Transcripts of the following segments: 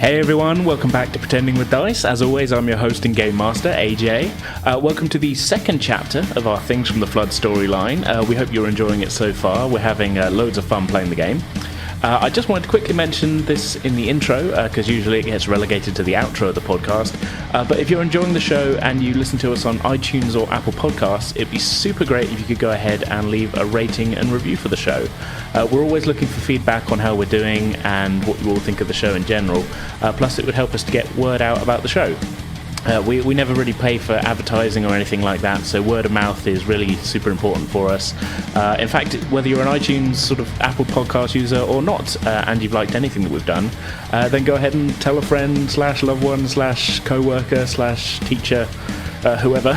Hey everyone, welcome back to Pretending with Dice. As always, I'm your host and game master, AJ. Welcome to the second chapter of our Things from the Flood storyline. We hope you're enjoying it so far. We're having loads of fun playing the game. I just wanted to quickly mention this in the intro, because usually it gets relegated to the outro of the podcast. But if you're enjoying the show and you listen to us on iTunes or Apple Podcasts, it'd be super great if you could go ahead and leave a rating and review for the show. We're always looking for feedback on how we're doing and what you all think of the show in general. Plus, it would help us to get word out about the show. We never really pay for advertising or anything like that, so word of mouth is really super important for us. In fact, whether you're an iTunes sort of Apple Podcast user or not, and you've liked anything that we've done, then go ahead and tell a friend / loved one / co-worker / teacher, whoever,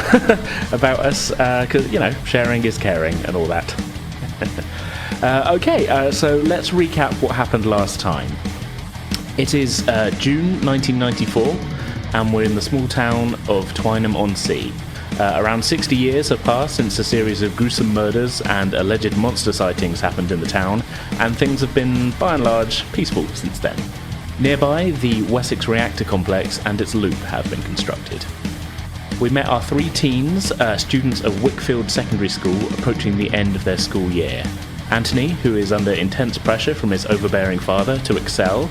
about us, because, sharing is caring and all that. So let's recap what happened last time. It is June 1994. And we're in the small town of Twynham-on-Sea. Around 60 years have passed since a series of gruesome murders and alleged monster sightings happened in the town, and things have been, by and large, peaceful since then. Nearby, the Wessex Reactor Complex and its loop have been constructed. We met our three teens, students of Wickfield Secondary School, approaching the end of their school year. Antony, who is under intense pressure from his overbearing father to excel,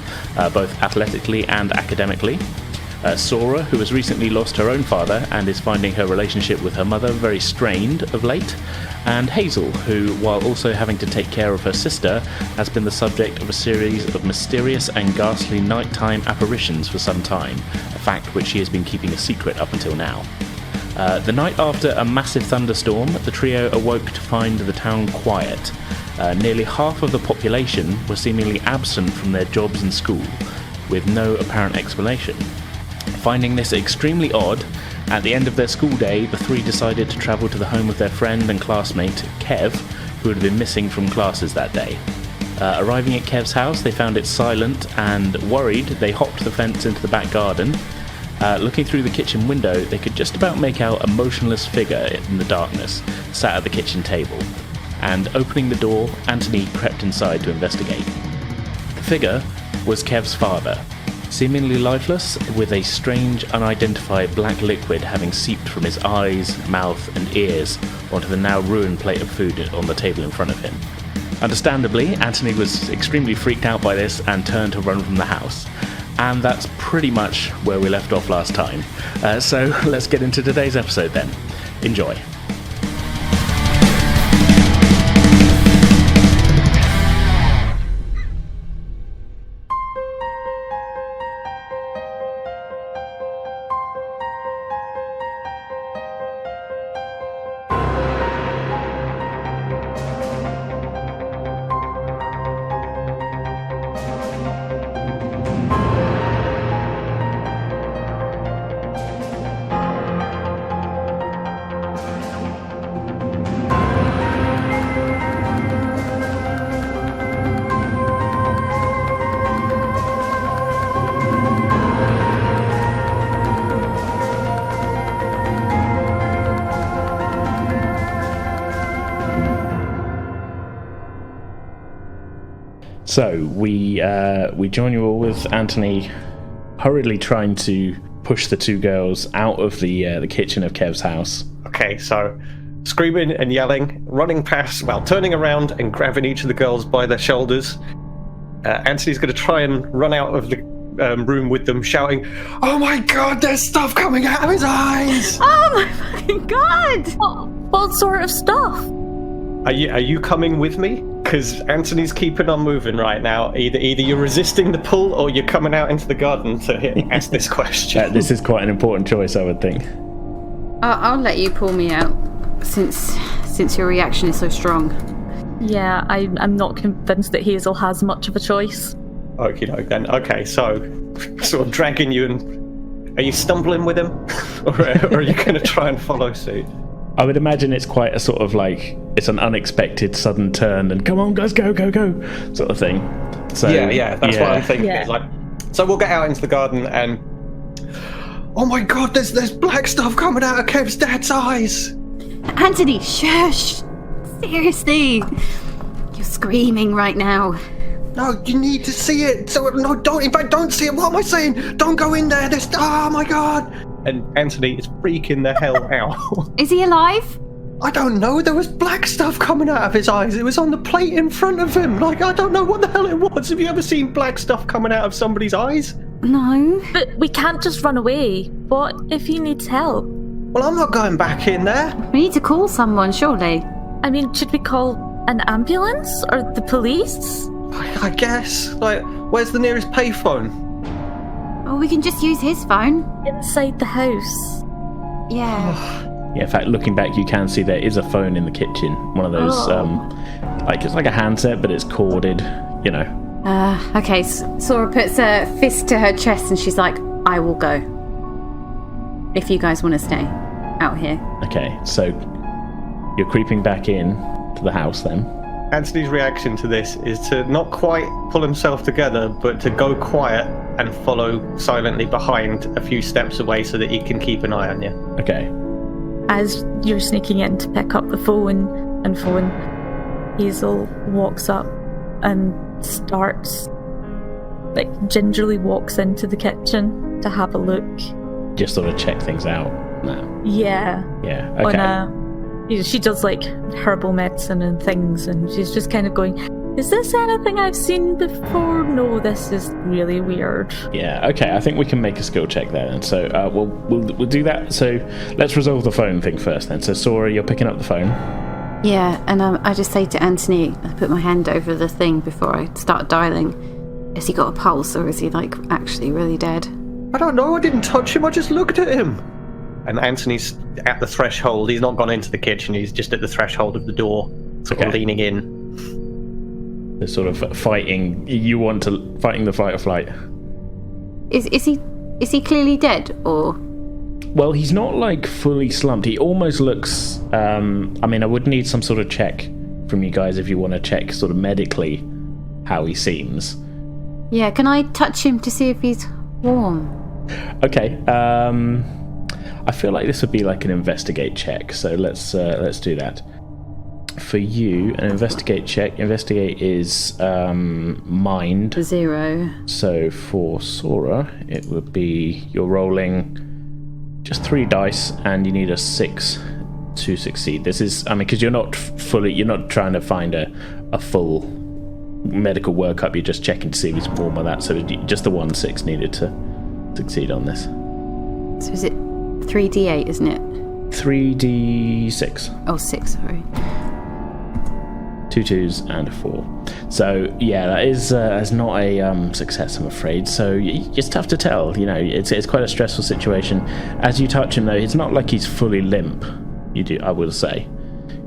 both athletically and academically. Sora, who has recently lost her own father and is finding her relationship with her mother very strained of late, and Hazel, who, while also having to take care of her sister, has been the subject of a series of mysterious and ghastly nighttime apparitions for some time, a fact which she has been keeping a secret up until now. The night after a massive thunderstorm, the trio awoke to find the town quiet. Nearly half of the population were seemingly absent from their jobs and school, with no apparent explanation. Finding this extremely odd, at the end of their school day, the three decided to travel to the home of their friend and classmate, Kev, who had been missing from classes that day. Arriving at Kev's house, they found it silent, and worried, they hopped the fence into the back garden. Looking through the kitchen window, they could just about make out a motionless figure in the darkness, sat at the kitchen table. And opening the door, Antony crept inside to investigate. The figure was Kev's father, seemingly lifeless, with a strange, unidentified black liquid having seeped from his eyes, mouth, and ears onto the now ruined plate of food on the table in front of him. Understandably, Antony was extremely freaked out by this and turned to run from the house. And that's pretty much where we left off last time. So let's get into today's episode then. Enjoy. So we join you all with Antony hurriedly trying to push the two girls out of the kitchen of Kev's house. Okay, so screaming and yelling, running past, turning around and grabbing each of the girls by their shoulders. Antony's going to try and run out of the room with them, shouting, "Oh my God, there's stuff coming out of his eyes!" Oh my fucking God! What sort of stuff? Are you coming with me? Because Antony's keeping on moving right now. Either you're resisting the pull or you're coming out into the garden to ask this question. This is quite an important choice, I would think. I'll let you pull me out, since your reaction is so strong. Yeah, I'm not convinced that Hazel has much of a choice. Okie doke then. Okay, so sort of dragging you, and are you stumbling with him, or are you going to try and follow suit? I would imagine it's quite a sort of it's an unexpected sudden turn and come on guys, go sort of thing. So yeah, that's what I'm thinking. Yeah. So we'll get out into the garden and oh my God, there's black stuff coming out of Kev's dad's eyes. Antony, shush! Seriously, you're screaming right now. No, you need to see it. So no, don't. In fact, don't see it. What am I saying? Don't go in there. There's. Oh my god! And Antony is freaking the hell out. Is he alive? I don't know. There was black stuff coming out of his eyes. It was on the plate in front of him. Like, I don't know what the hell it was. Have you ever seen black stuff coming out of somebody's eyes? No. But we can't just run away. What if he needs help? Well, I'm not going back in there. We need to call someone, surely. I mean, should we call an ambulance or the police? I guess. Like, where's the nearest payphone? Oh, we can just use his phone. Inside the house. Yeah. Yeah, in fact, looking back, you can see there is a phone in the kitchen. One of those, like, it's like a handset, but it's corded, you know. Okay, Sora puts her fist to her chest and she's like, I will go. If you guys want to stay out here. Okay, so you're creeping back in to the house then. Antony's reaction to this is to not quite pull himself together, but to go quiet and follow silently behind a few steps away so that he can keep an eye on you. Okay. As you're sneaking in to pick up the phone, Hazel walks up and starts, like, gingerly walks into the kitchen to have a look. Just sort of check things out now. Yeah. Yeah, okay. She does, like, herbal medicine and things, and she's just kind of going, is this anything I've seen before? No, this is really weird. Yeah, okay, I think we can make a skill check there then. So we'll do that. So let's resolve the phone thing first then. So Sora, you're picking up the phone. Yeah, and I just say to Antony, I put my hand over the thing before I start dialing. Has he got a pulse, or is he, like, actually really dead? I don't know, I didn't touch him, I just looked at him. And Antony's at the threshold. He's not gone into the kitchen, he's just at the threshold of the door, sort of leaning in. They're sort of fighting. Fighting the fight or flight. Is he clearly dead, or? Well, he's not, like, fully slumped. He almost looks. I mean, I would need some sort of check from you guys if you want to check sort of medically how he seems. Yeah, can I touch him to see if he's warm? Okay. I feel like this would be like an investigate check, so let's do that. For you, an investigate check. Investigate is mind. 0. So for Sora, it would be you're rolling just 3 dice, and you need a 6 to succeed. This is, I mean, because you're not trying to find a full medical workup. You're just checking to see if he's warm or that. So just the 1 6 needed to succeed on this. So is it 3d8, isn't it? 3d6. Oh, 6, sorry. 2 2s and a 4. So yeah, that is not a success, I'm afraid. So it's tough to tell. You know, it's quite a stressful situation. As you touch him, though, it's not like he's fully limp. I will say.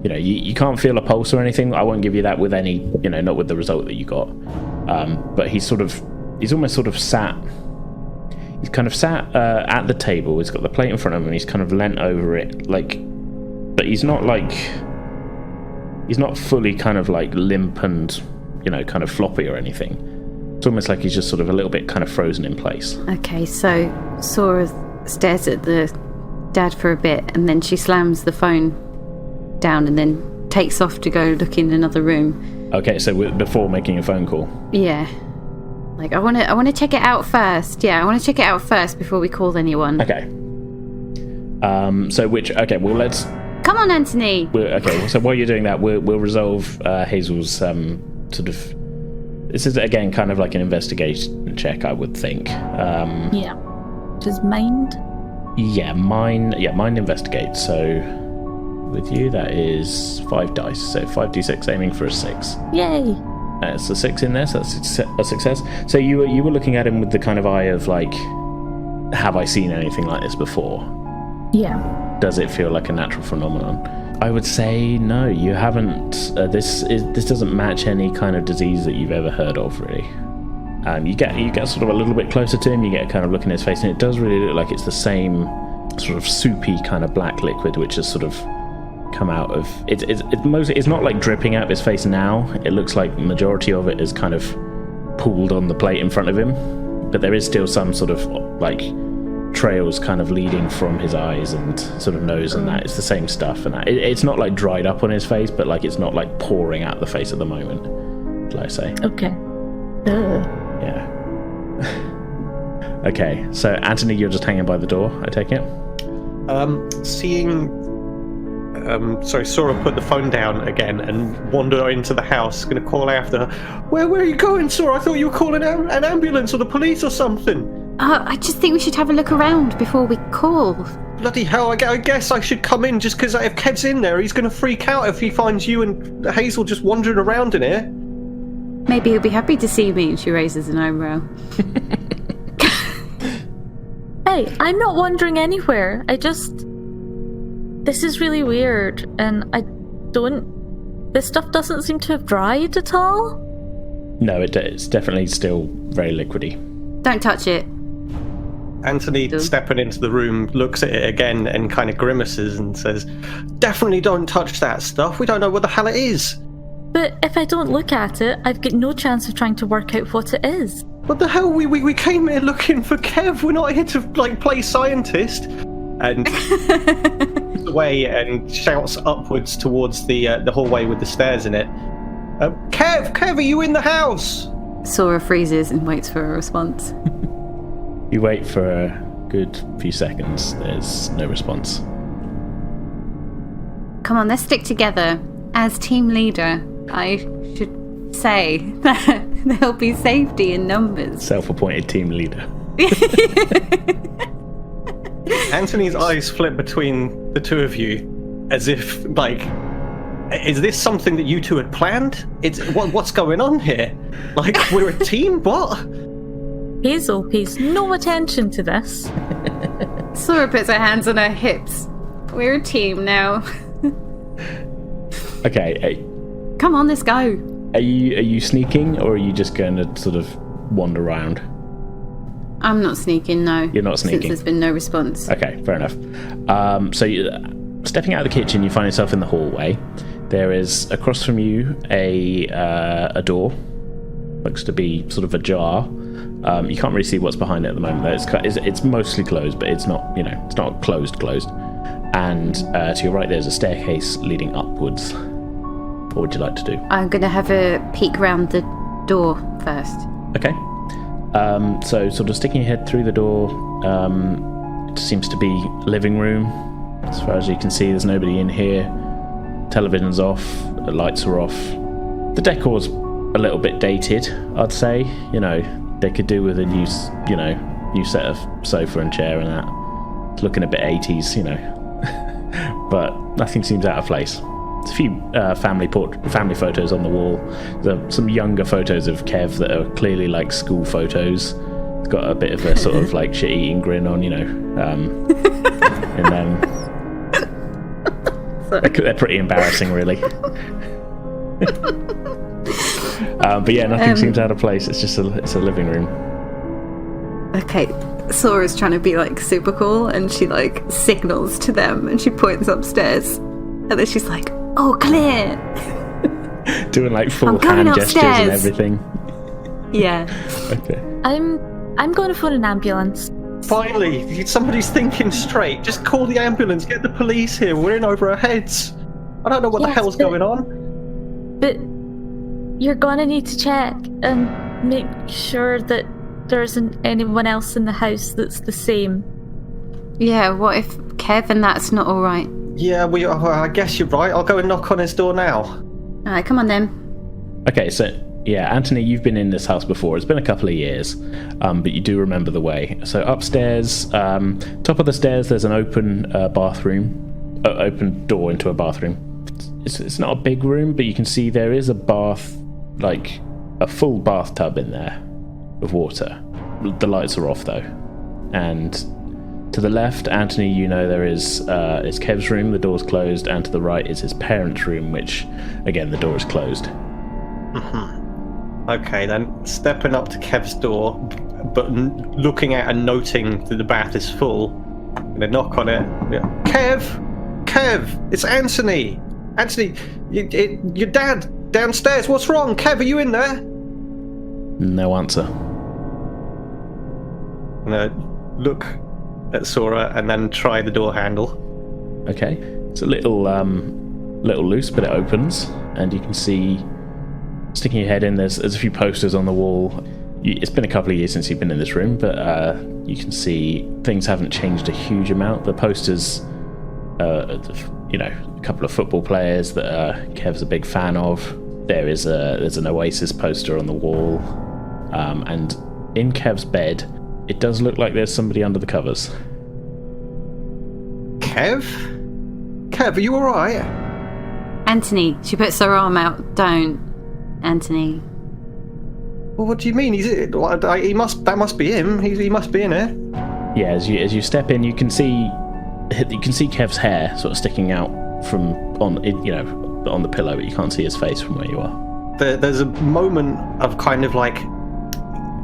You know, you can't feel a pulse or anything. I won't give you that with any. You know, not with the result that you got. But he's almost sort of sat. He's kind of sat at the table. He's got the plate in front of him. And he's kind of leant over it, like. But he's not like. He's not fully kind of like limp and, you know, kind of floppy or anything. It's almost like he's just sort of a little bit kind of frozen in place. Okay, so Sora stares at the dad for a bit, and then she slams the phone down and then takes off to go look in another room. Okay, so before making a phone call? Yeah. Like, I want to check it out first. Yeah, I want to check it out first before we call anyone. Okay. Okay, well, let's... Come on, Antony! Okay, so while you're doing that, we'll resolve Hazel's sort of... This is, again, kind of like an investigation check, I would think. Yeah. Just mind? Yeah, mind investigate. So with you, that is 5 dice. So 5d6, aiming for a 6. Yay! It's a 6 in there, so that's a success. So you were looking at him with the kind of eye of, like, have I seen anything like this before? Yeah. Does it feel like a natural phenomenon? I would say no, you haven't. This doesn't match any kind of disease that you've ever heard of, really. You get sort of a little bit closer to him, you get a kind of look in his face, and it does really look like it's the same sort of soupy kind of black liquid which has sort of come out of it's not like dripping out of his face now. It looks like the majority of it is kind of pooled on the plate in front of him, but there is still some sort of like trails kind of leading from his eyes and sort of nose and that. It's the same stuff, and that it's not like dried up on his face, but like it's not like pouring out the face at the moment, shall I say. Okay. Yeah. Okay, so Antony, you're just hanging by the door, I take it? Sora put the phone down again and wander into the house, going to call after her. Where are you going, Sora? I thought you were calling an ambulance or the police or something. I just think we should have a look around before we call. Bloody hell, I guess I should come in just because if Kev's in there, he's going to freak out if he finds you and Hazel just wandering around in here. Maybe he'll be happy to see me, and she raises an eyebrow. Hey, I'm not wandering anywhere. This is really weird, and this stuff doesn't seem to have dried at all. No, it's definitely still very liquidy. Don't touch it. Antony, stepping into the room, looks at it again and kind of grimaces and says, definitely don't touch that stuff. We don't know what the hell it is. But if I don't look at it, I've got no chance of trying to work out what it is. What the hell? We came here looking for Kev. We're not here to, play scientist. And away and shouts upwards towards the hallway with the stairs in it. Kev, are you in the house? Sora freezes and waits for a response. You wait for a good few seconds. There's no response. Come on, let's stick together. As team leader, I should say that there'll be safety in numbers. Self-appointed team leader. Antony's eyes flip between the two of you as if, is this something that you two had planned? What's going on here? We're a team? What? Hazel pays no attention to this. Sora puts her hands on her hips. We're a team now. Okay. Come on, let's go. Are you sneaking, or are you just going to sort of wander around? I'm not sneaking, no. You're not sneaking? Since there's been no response. Okay, fair enough. So stepping out of the kitchen, you find yourself in the hallway. There is, across from you, a door. Looks to be sort of ajar. You can't really see what's behind it at the moment, though. It's mostly closed, but it's not, it's not closed. And to your right, there's a staircase leading upwards. What would you like to do? I'm going to have a peek round the door first. Okay. So sort of sticking your head through the door, it seems to be living room. As far as you can see, there's nobody in here. Television's off, the lights are off. The decor's a little bit dated, I'd say. They could do with a new set of sofa and chair and that. It's looking a bit 80s, but nothing seems out of place. There's a few family photos on the wall. There's some younger photos of Kev that are clearly like school photos. It's got a bit of a sort of shit-eating grin on, and then they're pretty embarrassing, really. But yeah, nothing seems out of place. It's just it's a living room. Okay, Sora's trying to be super cool, and she signals to them, and she points upstairs, and then she's like, "Oh, clear!" Doing full hand upstairs. gestures and everything. Yeah. Okay. I'm going to phone an ambulance. Finally, somebody's thinking straight. Just call the ambulance. Get the police here. We're in over our heads. I don't know what the hell's going on. But you're going to need to check and make sure that there isn't anyone else in the house that's the same. Yeah, what if Kev and that's not alright? Yeah, I guess you're right. I'll go and knock on his door now. Alright, come on then. Okay, so yeah, Antony, you've been in this house before. It's been a couple of years, but you do remember the way. So upstairs, top of the stairs, there's an open bathroom, open door into a bathroom. It's not a big room, but you can see there is a bath, a full bathtub in there of water. The lights are off though, and to the left, Antony, there is Kev's room. The door's closed, and to the right is his parents' room, which again the door is closed. Okay, then stepping up to Kev's door, but looking at and noting that the bath is full, I'm gonna knock on it. Kev, it's Antony. Antony, your dad downstairs. What's wrong? Kev, are you in there? No answer. I'm gonna look at Sora and then try the door handle. Okay, it's a little loose, but it opens, and you can see sticking your head in. There's a few posters on the wall. It's been a couple of years since you've been in this room, but you can see things haven't changed a huge amount. The posters, a couple of football players that Kev's a big fan of. There's an Oasis poster on the wall, and in Kev's bed, it does look like there's somebody under the covers. Kev, are you all right? Antony, she puts her arm out. Don't, Antony. Well, what do you mean? That must be him. He must be in here. Yeah, as you step in, you can see Kev's hair sort of sticking out from on the pillow, but you can't see his face from where you are. There's a moment of kind of like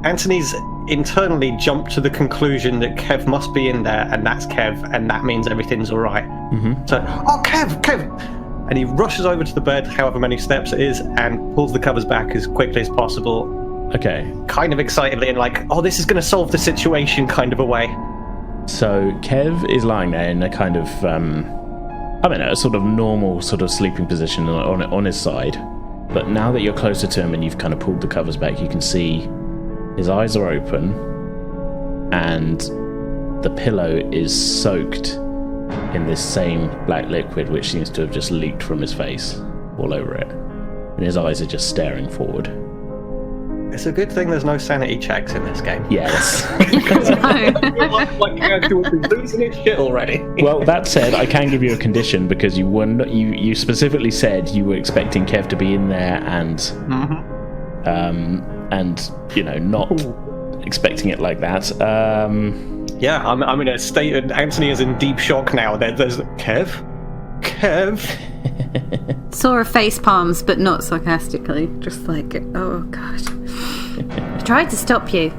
Antony's internally jumped to the conclusion that Kev must be in there, and that's Kev, and that means everything's all right. Mm-hmm. So, Kev! And he rushes over to the bed, however many steps it is, and pulls the covers back as quickly as possible. Okay. Kind of excitedly and like, this is going to solve the situation kind of a way. So Kev is lying there in a kind of, a sort of normal sort of sleeping position on his side. But now that you're closer to him and you've kind of pulled the covers back, you can see his eyes are open and the pillow is soaked in this same black liquid which seems to have just leaked from his face all over it. And his eyes are just staring forward. It's a good thing there's no sanity checks in this game. Yes. Like you guys would be losing its shit already. Well, that said, I can give you a condition because you specifically said you were expecting Kev to be in there and not expecting it like that. Yeah, I'm in a state, and Antony is in deep shock now. There's Kev. Sora face palms, but not sarcastically. Just like, oh god. I tried to stop you.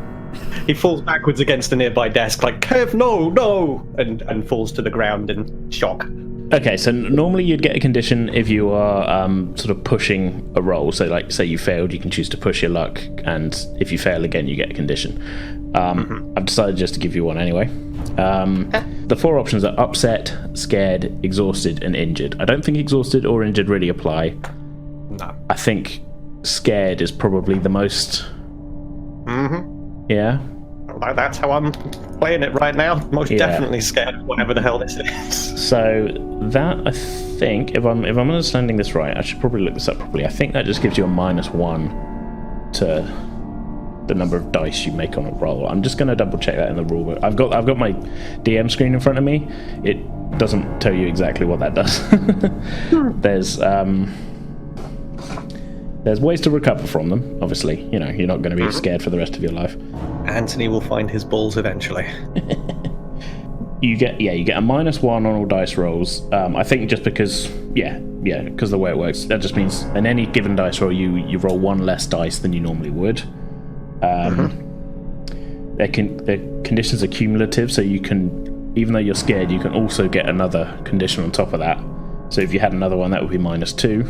He falls backwards against a nearby desk, like, Kev, no! And falls to the ground in shock. Okay, so normally you'd get a condition if you are sort of pushing a roll. So, like, say you failed, you can choose to push your luck, and if you fail again, you get a condition. I've decided just to give you one anyway. The four options are upset, scared, exhausted, and injured. I don't think exhausted or injured really apply. No. I think scared is probably the most... Yeah? Well, that's how I'm playing it right now. Most definitely scared of whatever the hell this is. So that, I think, if I'm understanding this right, I should probably look this up properly. I think that just gives you a -1 to the number of dice you make on a roll. I'm just going to double check that in the rulebook. I've got my DM screen in front of me. It doesn't tell you exactly what that does. There's ways to recover from them. Obviously, you're not going to be scared for the rest of your life. Antony will find his balls eventually. You get a -1 on all dice rolls. I think just because the way it works, that just means in any given dice roll you roll one less dice than you normally would. Their conditions are cumulative, so you can, even though you're scared, you can also get another condition on top of that. So if you had another one, that would be -2.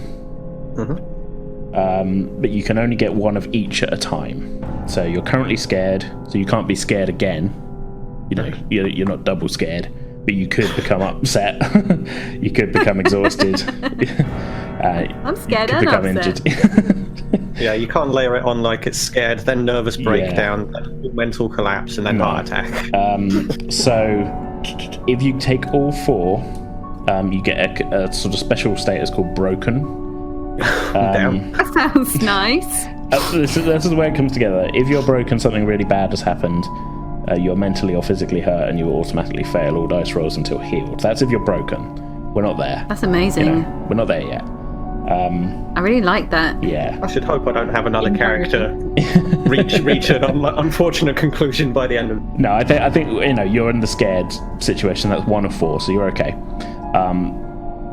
But you can only get one of each at a time. So you're currently scared, so you can't be scared again. You're not double scared, but you could become upset. You could become exhausted. I'm scared you could become upset. Injured. Yeah, you can't layer it on like it's scared, then nervous breakdown, then mental collapse, and then heart attack. So if you take all four, you get a sort of special status called broken. Damn. That sounds nice. This is the way it comes together. If you're broken, something really bad has happened. You're mentally or physically hurt, and you will automatically fail all dice rolls until healed. That's if you're broken. We're not there. That's amazing. We're not there yet. I really like that. Yeah. I should hope I don't have another character reach an unfortunate conclusion by the end of it. No, I think you're in the scared situation. That's 1 of 4, so you're okay.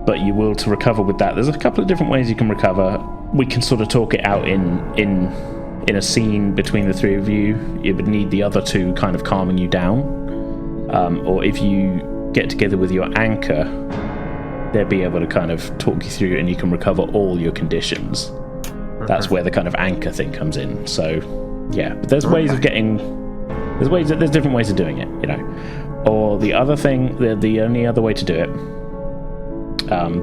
But you will, to recover with that, there's a couple of different ways you can recover. We can sort of talk it out in a scene between the three of you. You would need the other two kind of calming you down. Or if you get together with your anchor, they'll be able to kind of talk you through, and you can recover all your conditions. That's where the kind of anchor thing comes in. So, yeah, but there's ways of getting. There's different ways of doing it, Or the other thing, the only other way to do it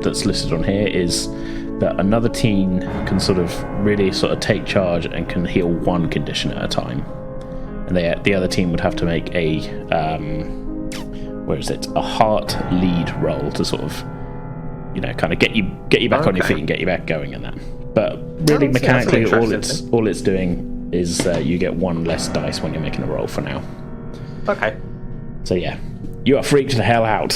that's listed on here is that another teen can sort of really sort of take charge and can heal one condition at a time. And the other team would have to make a a heart lead roll to sort of, kind of get you back on your feet and get you back going in that. But really, mechanically, all it's doing is you get one less dice when you're making a roll for now. Okay. So yeah, you are freaked the hell out.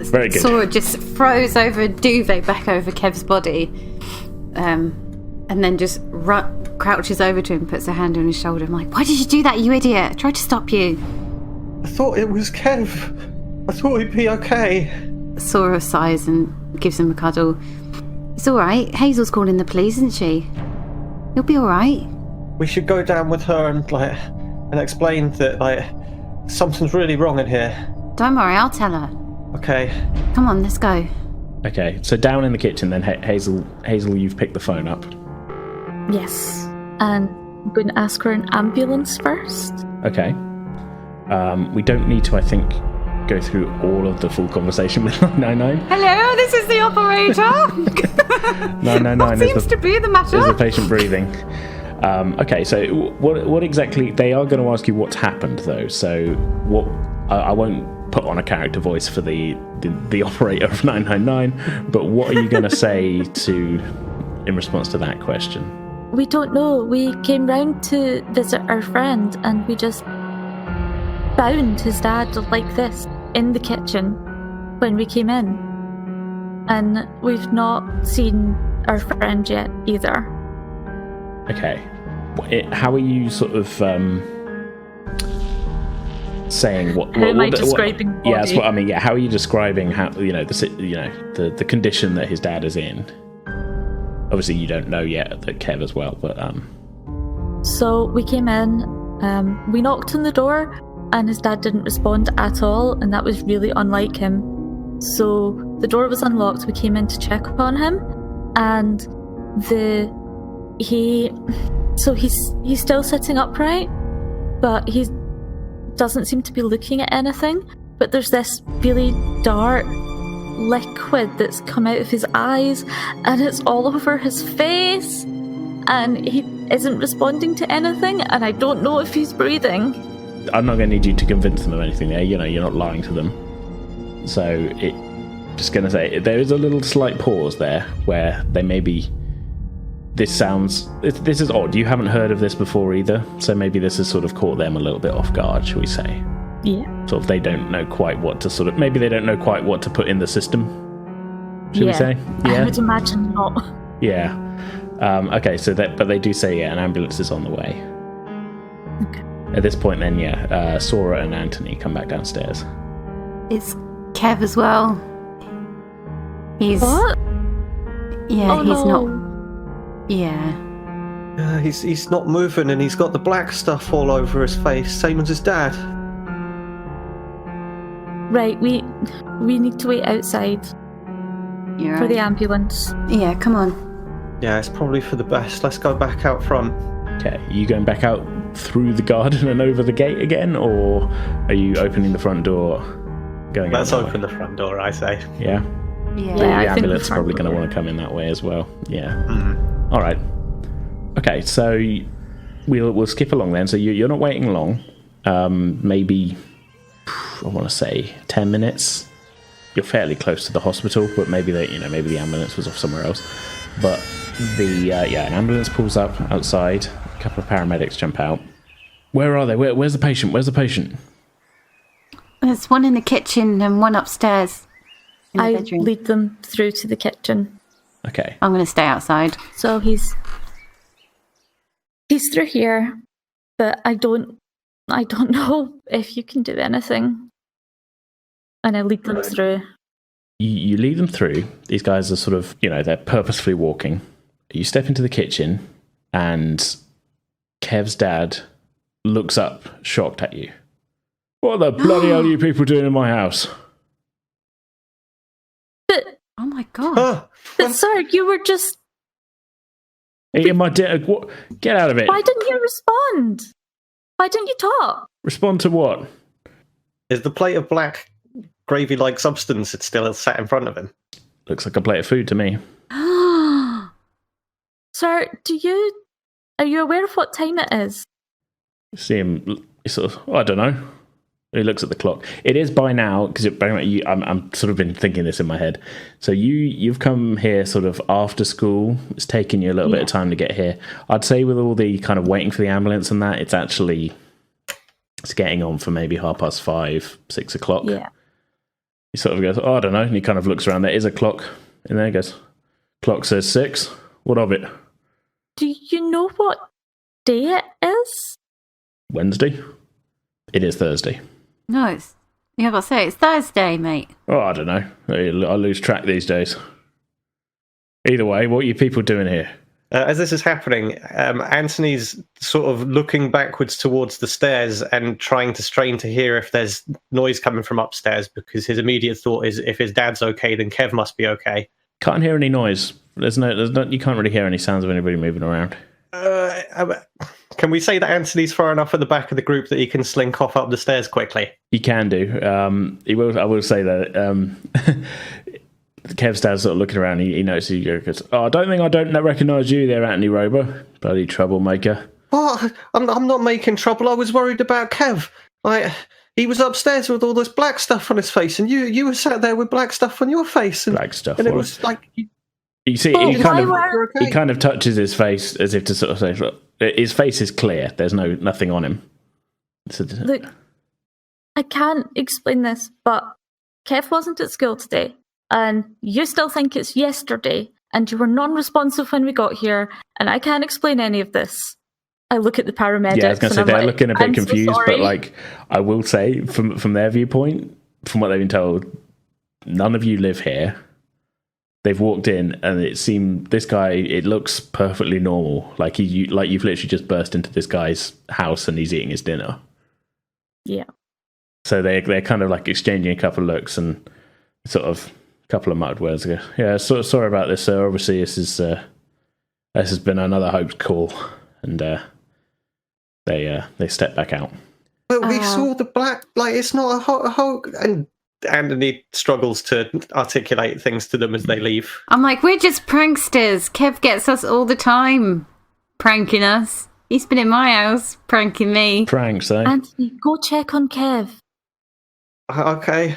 Very good. Sora just throws over a duvet back over Kev's body, and then just crouches over to him, puts her hand on his shoulder. I'm like, why did you do that, you idiot? I tried to stop you. I thought it was Kev. I thought he'd be okay. Sora sighs and gives him a cuddle. It's all right. Hazel's calling the police, isn't she? You'll be all right. We should go down with her and explain that something's really wrong in here. Don't worry, I'll tell her. Okay. Come on, let's go. Okay, so down in the kitchen then, Hazel, you've picked the phone up. Yes. And I'm going to ask for an ambulance first. Okay. We don't need to, I think, go through all of the full conversation with 999. Hello, this is the operator. 999 what seems to be the matter? Is the patient breathing? Okay, so what exactly... They are going to ask you what's happened, though. So what... I won't put on a character voice for the operator of 999, but what are you going to say in response to that question? We don't know. We came round to visit our friend and we just found his dad like this in the kitchen when we came in. And we've not seen our friend yet either. Okay. How are you sort of saying what? How am I describing? Yeah, that's what I mean. Yeah, how are you describing how the condition that his dad is in? Obviously, you don't know yet that Kev as well, but So we came in. We knocked on the door, and his dad didn't respond at all, and that was really unlike him. So the door was unlocked. We came in to check upon him, and he's still sitting upright, but he doesn't seem to be looking at anything. But there's this really dark liquid that's come out of his eyes, and it's all over his face, and he isn't responding to anything, and I don't know if he's breathing. I'm not going to need you to convince them of anything there. You're not lying to them. So just going to say there is a little slight pause there where they may be. This is odd. You haven't heard of this before either, so maybe this has sort of caught them a little bit off guard, shall we say? Yeah. Sort of they don't know quite what to maybe they don't know quite what to put in the system, shall we say? Yeah. I would imagine not. Yeah. Okay. So but they do say an ambulance is on the way. Okay. At this point, then Sora and Antony come back downstairs. It's Kev as well. He's What? Yeah, Oh, he's no. not. Yeah. He's not moving, and he's got the black stuff all over his face, same as his dad. Right, we need to wait outside You're for right. the ambulance. Yeah, come on. Yeah, it's probably for the best. Let's go back out front. Okay. Are you going back out through the garden and over the gate again, or are you opening the front door? Going. Let's out that open way? the front door, I say. Yeah. Yeah. The I think ambulance the is front probably going to door. want to come in that way as well. Yeah. Mm. All right. Okay, so we'll skip along then. So you're not waiting long. Maybe I want to say 10 minutes. You're fairly close to the hospital, but maybe maybe the ambulance was off somewhere else. But an ambulance pulls up outside. A couple of paramedics jump out. Where are they? Where's the patient? Where's the patient? There's one in the kitchen and one upstairs in the I bedroom. lead them through to the kitchen. Okay. I'm going to stay outside. So he's through here, but I don't know if you can do anything. And I lead them through. You lead them through. These guys are sort of, they're purposefully walking. You step into the kitchen, and Kev's dad looks up, shocked at you. What the bloody hell are you people doing in my house? But Oh my god. sir, you were just... Eating my dinner. Get out of it. Why didn't you respond? Why didn't you talk? Respond to what? Is the plate of black gravy-like substance that's still sat in front of him? Looks like a plate of food to me. Sir, are you aware of what time it is? See him, sort of, I don't know. He looks at the clock. It is by now, because I'm sort of been thinking this in my head. So you've come here sort of after school. It's taken you a little bit of time to get here. I'd say with all the kind of waiting for the ambulance and that, it's getting on for maybe 5:30, 6 o'clock. Yeah. He sort of goes, I don't know. And he kind of looks around. There is a clock. And there he goes, clock says 6. What of it? Do you know what day it is? Wednesday? It is Thursday. No, it's Thursday, mate. Oh, I don't know. I lose track these days. Either way, what are you people doing here? As this is happening, Antony's sort of looking backwards towards the stairs and trying to strain to hear if there's noise coming from upstairs, because his immediate thought is if his dad's okay, then Kev must be okay. Can't hear any noise. There's no. You can't really hear any sounds of anybody moving around. Can we say that Antony's far enough at the back of the group that he can slink off up the stairs quickly? He can do. He will. I will say that. Kev's dad's sort of looking around. He notices you. Goes, I don't recognise you there, Antony Rober. Bloody troublemaker. What? I'm not making trouble. I was worried about Kev. He was upstairs with all this black stuff on his face, and you were sat there with black stuff on your face. Black stuff. And it was like... You see, he kind of touches his face as if to sort of say, look, his face is clear. There's nothing on him. Look, I can't explain this, but Kev wasn't at school today, and you still think it's yesterday, and you were non-responsive when we got here, and I can't explain any of this. I look at the paramedics. Yeah, I was going to say they're looking a bit confused, so but like I will say, from their viewpoint, from what they've been told, none of you live here. They've walked in, and it seemed this guy. It looks perfectly normal. Like you've literally just burst into this guy's house, and he's eating his dinner. Yeah. So they're kind of like exchanging a couple of looks and sort of a couple of muttered words. Ago. Yeah, sorry about this, sir. Obviously, this has been another hoax call, and they step back out. But we saw the black. Like it's not a hoax, and Antony struggles to articulate things to them as they leave. I'm like, we're just pranksters. Kev gets us all the time, pranking us. He's been in my house pranking me. Pranks, eh? Antony, go check on Kev. Okay.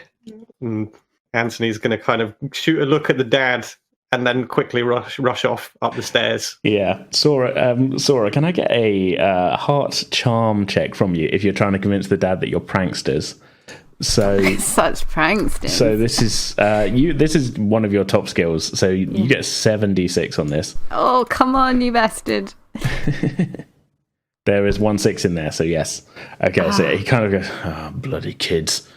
Antony's going to kind of shoot a look at the dad and then quickly rush off up the stairs. Yeah. Sora, can I get a heart charm check from you if you're trying to convince the dad that you're pranksters? So such pranksters. So this is this is one of your top skills. So you get 7d6 on this. Oh, come on, you bastard. There is 1 6 in there, so yes. Okay, so he kind of goes, oh, bloody kids.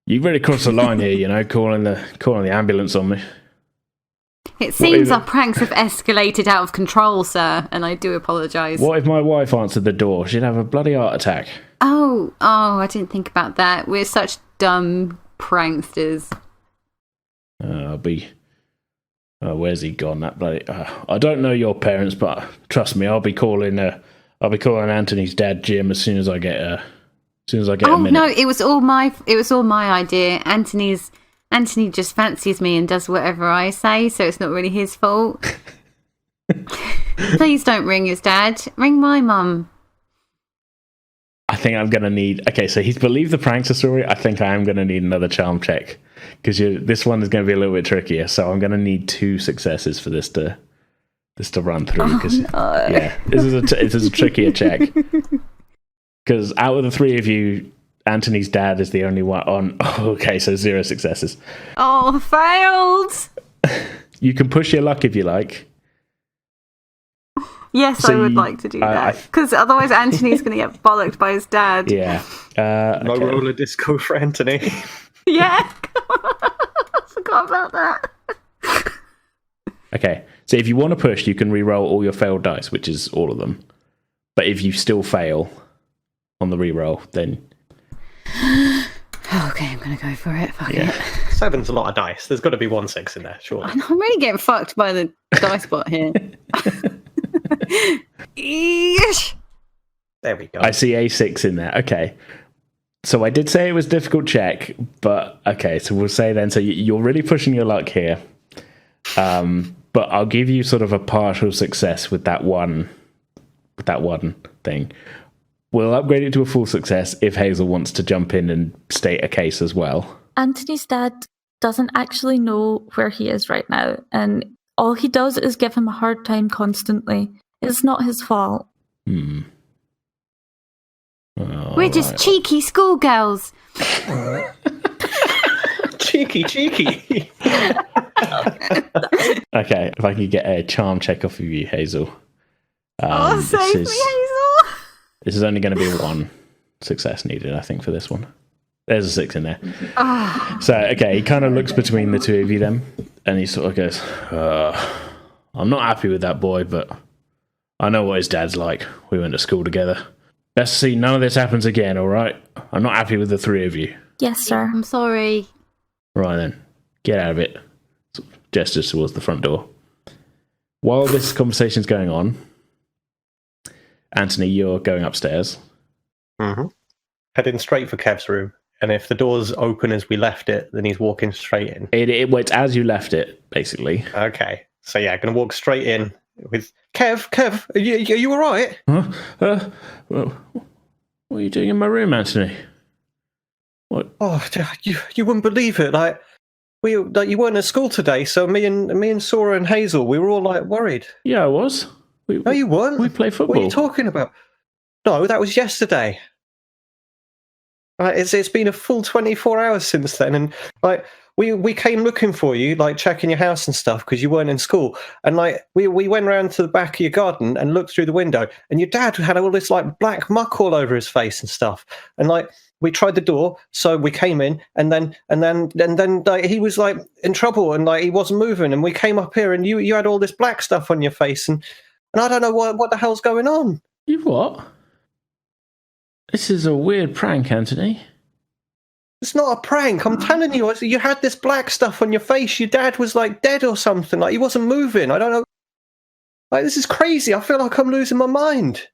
You really crossed the line here, you know, calling the ambulance on me. It seems our pranks have escalated out of control, sir, and I do apologise. What if my wife answered the door? She'd have a bloody heart attack. Oh, I didn't think about that. We're such dumb pranksters. Where's he gone? That bloody. I don't know your parents, but trust me, I'll be calling Antony's dad, Jim, as soon as I get a minute. No, it was all my idea. Antony just fancies me and does whatever I say, so it's not really his fault. Please don't ring his dad. Ring my mum. I think I'm going to need... Okay, so he's believed the prankster story. I think I am going to need another charm check. Because this one is going to be a little bit trickier. So I'm going to need 2 successes for this to run through. Yeah, this is a trickier check. Because out of the 3 of you, Antony's dad is the only one on... Oh, okay, so 0 successes. Oh, failed! You can push your luck if you like. Yes, so I would like to do that. Because otherwise Antony's going to get bollocked by his dad. Yeah. No roller disco for Antony. Yeah. I forgot about that. Okay. So if you want to push, you can re-roll all your failed dice, which is all of them. But if you still fail on the re-roll, then... Okay, I'm going to go for it. Fuck it. 7's a lot of dice. There's got to be 1 6 in there, surely. I'm really getting fucked by the dice bot here. There we go. I see A6 in there. Okay. So I did say it was a difficult check, but okay, so we'll say then, so you're really pushing your luck here. But I'll give you sort of a partial success with that one thing. We'll upgrade it to a full success if Hazel wants to jump in and state a case as well. Antony's dad doesn't actually know where he is right now, and all he does is give him a hard time constantly. It's not his fault. We're just cheeky schoolgirls. Cheeky. Okay, if I could get a charm check off of you, Hazel. Save me, Hazel. This is only going to be one success needed, I think, for this one. There's a 6 in there. So, okay, he kind of looks between the two of you then, and he sort of goes, I'm not happy with that boy, but I know what his dad's like. We went to school together. Best to see none of this happens again, all right? I'm not happy with the three of you. Yes, sir. I'm sorry. Right then, get out of it. Gestures towards the front door. While this conversation's going on, Antony, you're going upstairs. Heading straight for Kev's room. And if the door's open as we left it, then he's walking straight in. It's as you left it, basically. Okay. So yeah, going to walk straight in with... Kev, are you all right? Huh? What are you doing in my room, Antony? What? Oh, you wouldn't believe it. You weren't at school today, so me and Sora and Hazel, we were all worried. Yeah, I was. No, you weren't. We play football. What are you talking about? No, that was yesterday. It's been a full 24 hours since then, and we came looking for you, checking your house and stuff because you weren't in school, and we went round to the back of your garden and looked through the window, and your dad had all this black muck all over his face and stuff, and we tried the door, so we came in, and then he was in trouble, and he wasn't moving, and we came up here, and you had all this black stuff on your face, and I don't know what the hell's going on. You what? This is a weird prank, Antony. It's not a prank. I'm telling you, you had this black stuff on your face. Your dad was dead or something. He wasn't moving. I don't know. This is crazy. I feel like I'm losing my mind.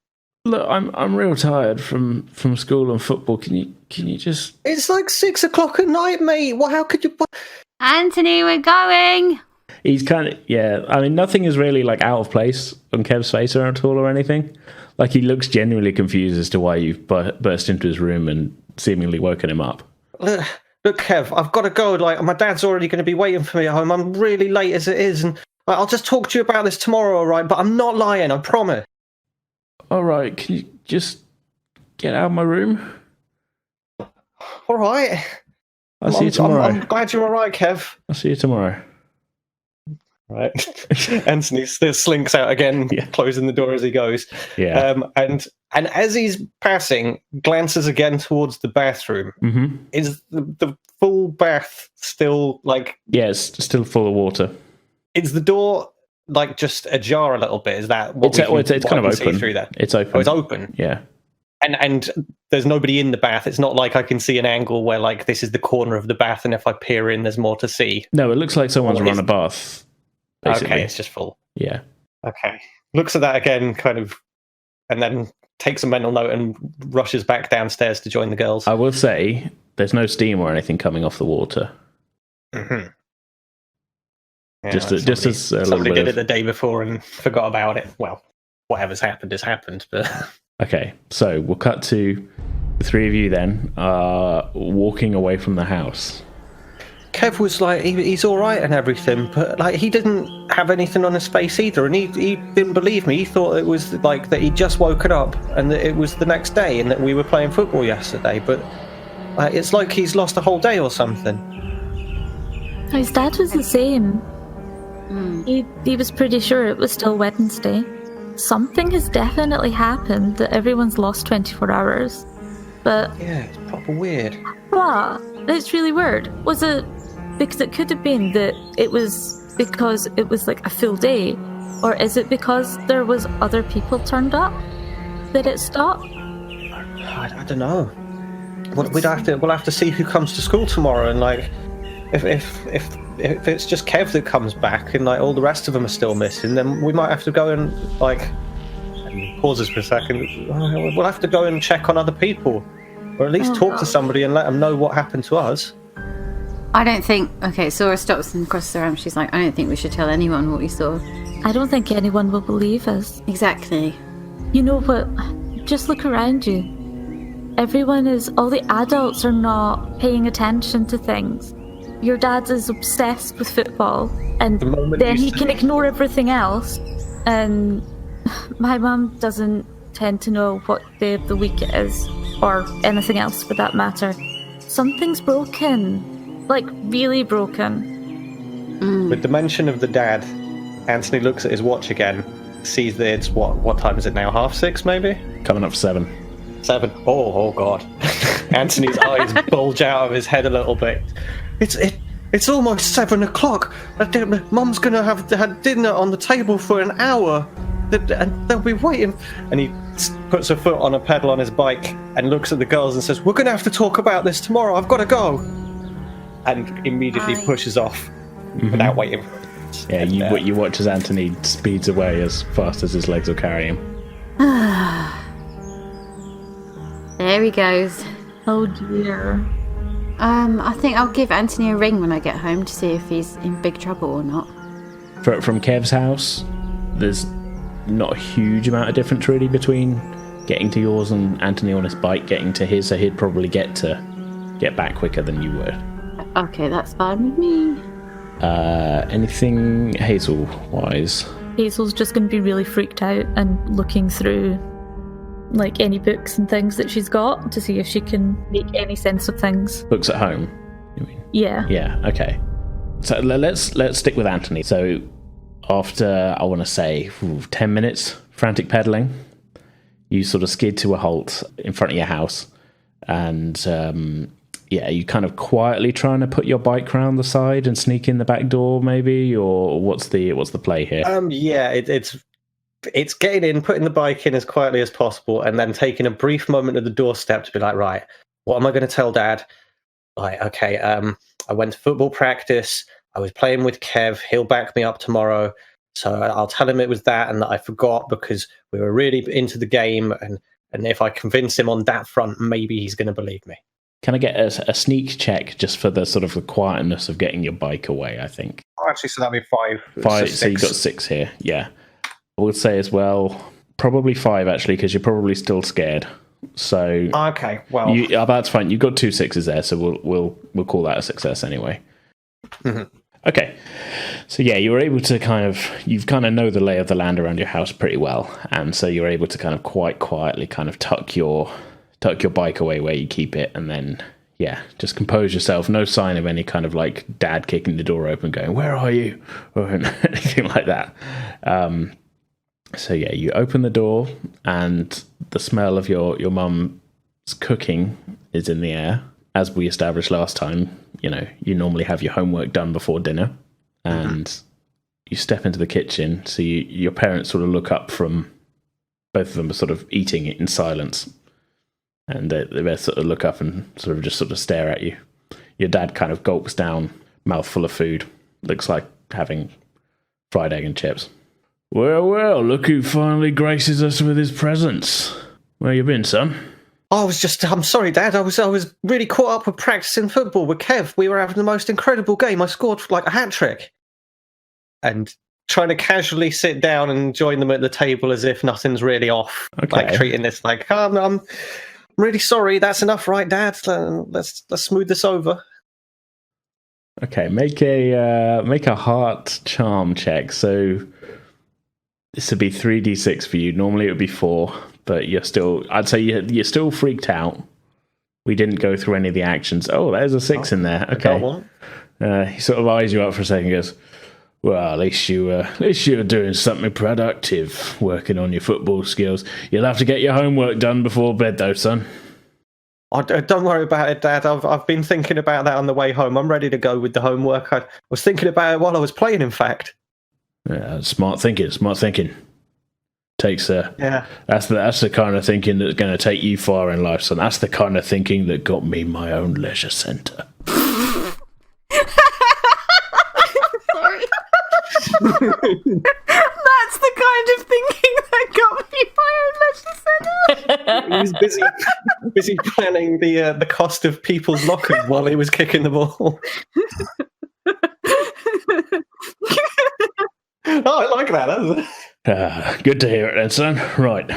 Look, I'm real tired from school and football. Can you just? It's 6 o'clock at night, mate. Well, how could you? Antony, we're going. He's kind of I mean, nothing is really out of place on Kev's face at all or anything. He looks genuinely confused as to why you've burst into his room and seemingly woken him up. Look, Kev, I've got to go. My dad's already going to be waiting for me at home. I'm really late as it is, and I'll just talk to you about this tomorrow, all right? But I'm not lying, I promise. All right, can you just get out of my room? All right. I'll see you tomorrow. I'm glad you're all right, Kev. I'll see you tomorrow. Right. Antony still slinks out again, closing the door as he goes. Yeah. And as he's passing, glances again towards the bathroom. Mm-hmm. Is the full bath still Yeah, it's still full of water. Is the door just ajar a little bit? Is that what it's kind of open through there? It's open. Oh, it's open. Yeah. And there's nobody in the bath. It's not like I can see an angle where this is the corner of the bath, and if I peer in, there's more to see. No, it looks like someone's run a bath. Basically. Okay, it's just full. Yeah. Okay. Looks at that again, and then takes a mental note and rushes back downstairs to join the girls. I will say there's no steam or anything coming off the water. Mm-hmm. Yeah, just as somebody did it the day before and forgot about it. Well, whatever's happened has happened. But okay, so we'll cut to the three of you then walking away from the house. Kev was he's all right and everything, but he didn't have anything on his face either, and he didn't believe me. He thought it was that he'd just woken up and that it was the next day and that we were playing football yesterday, but it's like he's lost a whole day or something. His dad was the same. He was pretty sure it was still Wednesday. Something has definitely happened that everyone's lost 24 hours. But yeah, it's proper weird. What? It's really weird. Was it because it could have been that it was because it was a full day, or is it because there was other people turned up that it stopped? I don't know. We'll have to see who comes to school tomorrow, and if it's just Kev that comes back and all the rest of them are still missing, then we might have to go and pauses for a second. We'll have to go and check on other people, or at least talk to somebody and let them know what happened to us. I don't think... Okay, Sora stops and crosses her arm. She's like, I don't think we should tell anyone what we saw. I don't think anyone will believe us. Exactly. You know what? Just look around you. All the adults are not paying attention to things. Your dad is obsessed with football, and then he can ignore everything else. And my mum doesn't tend to know what day of the week it is, or anything else for that matter. Something's broken. Like, really broken. With the mention of the dad, Antony looks at his watch again, sees that it's what time is it now? 6:30 maybe? Coming up 7. 7. Oh God. Antony's eyes bulge out of his head a little bit. It's almost 7 o'clock. Mum's gonna have had dinner on the table for an hour, and they'll be waiting. And he puts a foot on a pedal on his bike and looks at the girls and says, "We're gonna have to talk about this tomorrow. I've got to go." And immediately pushes off without waiting. Yeah, you watch as Antony speeds away as fast as his legs will carry him. There he goes. Oh dear. I think I'll give Antony a ring when I get home to see if he's in big trouble or not. From Kev's house, there's not a huge amount of difference really between getting to yours and Antony on his bike getting to his, so he'd probably get back quicker than you would. Okay, that's fine with me. Anything Hazel-wise? Hazel's just going to be really freaked out and looking through like any books and things that she's got to see if she can make any sense of things. Books at home, you mean? Yeah. Yeah, okay. So let's stick with Antony. So after, I want to say, 10 minutes frantic pedaling, you sort of skid to a halt in front of your house, and you kind of quietly trying to put your bike round the side and sneak in the back door, maybe, or what's the play here? It's getting in, putting the bike in as quietly as possible, and then taking a brief moment at the doorstep to be like, right, what am I going to tell Dad? Like, okay, I went to football practice. I was playing with Kev. He'll back me up tomorrow. So I'll tell him it was that and that I forgot because we were really into the game. And if I convince him on that front, maybe he's going to believe me. Can I get a sneak check just for the sort of the quietness of getting your bike away, I think? Oh, actually, so that'd be 5. 5, so you got 6 here, yeah. I would say as well, probably 5 actually, because you're probably still scared. So okay, well, that's fine. You've got 2 6s there, so we'll call that a success anyway. Mm-hmm. Okay, so yeah, you were able to you know the lay of the land around your house pretty well, and so you're able to kind of quite quietly kind of tuck your bike away where you keep it, and then just compose yourself. No sign of any kind of like Dad kicking the door open, going, "Where are you?" or anything like that. So yeah, you open the door, and the smell of your mum's cooking is in the air. As we established last time, you normally have your homework done before dinner, and you step into the kitchen. So your parents sort of look up from, both of them are sort of eating it in silence, and they sort of look up and sort of stare at you. Your dad kind of gulps down, mouthful of food. Looks like having fried egg and chips. Well, look who finally graces us with his presence. Where you been, son? I'm sorry, Dad. I was really caught up with practicing football with Kev. We were having the most incredible game. I scored like a hat-trick. And trying to casually sit down and join them at the table as if nothing's really off. Okay. Like treating this like, I'm really sorry. That's enough, right, Dad? Let's smooth this over. Okay, make a heart charm check. So this would be 3d6 for you. Normally it would be 4, but I'd say you're still freaked out. We didn't go through any of the actions. Oh, there's a 6 in there. Okay. He sort of eyes you up for a second and goes, well, at least you're doing something productive, working on your football skills. You'll have to get your homework done before bed, though, son. Oh, don't worry about it, Dad. I've been thinking about that on the way home. I'm ready to go with the homework. I was thinking about it while I was playing, in fact. Yeah, smart thinking. Takes that's the kind of thinking that's going to take you far in life, son. That's the kind of thinking that got me my own leisure centre. Sorry. That's the kind of thinking that got me my own leisure centre. He was busy planning the cost of people's lockers while he was kicking the ball. Oh, I like that. Good to hear it then, son. Right,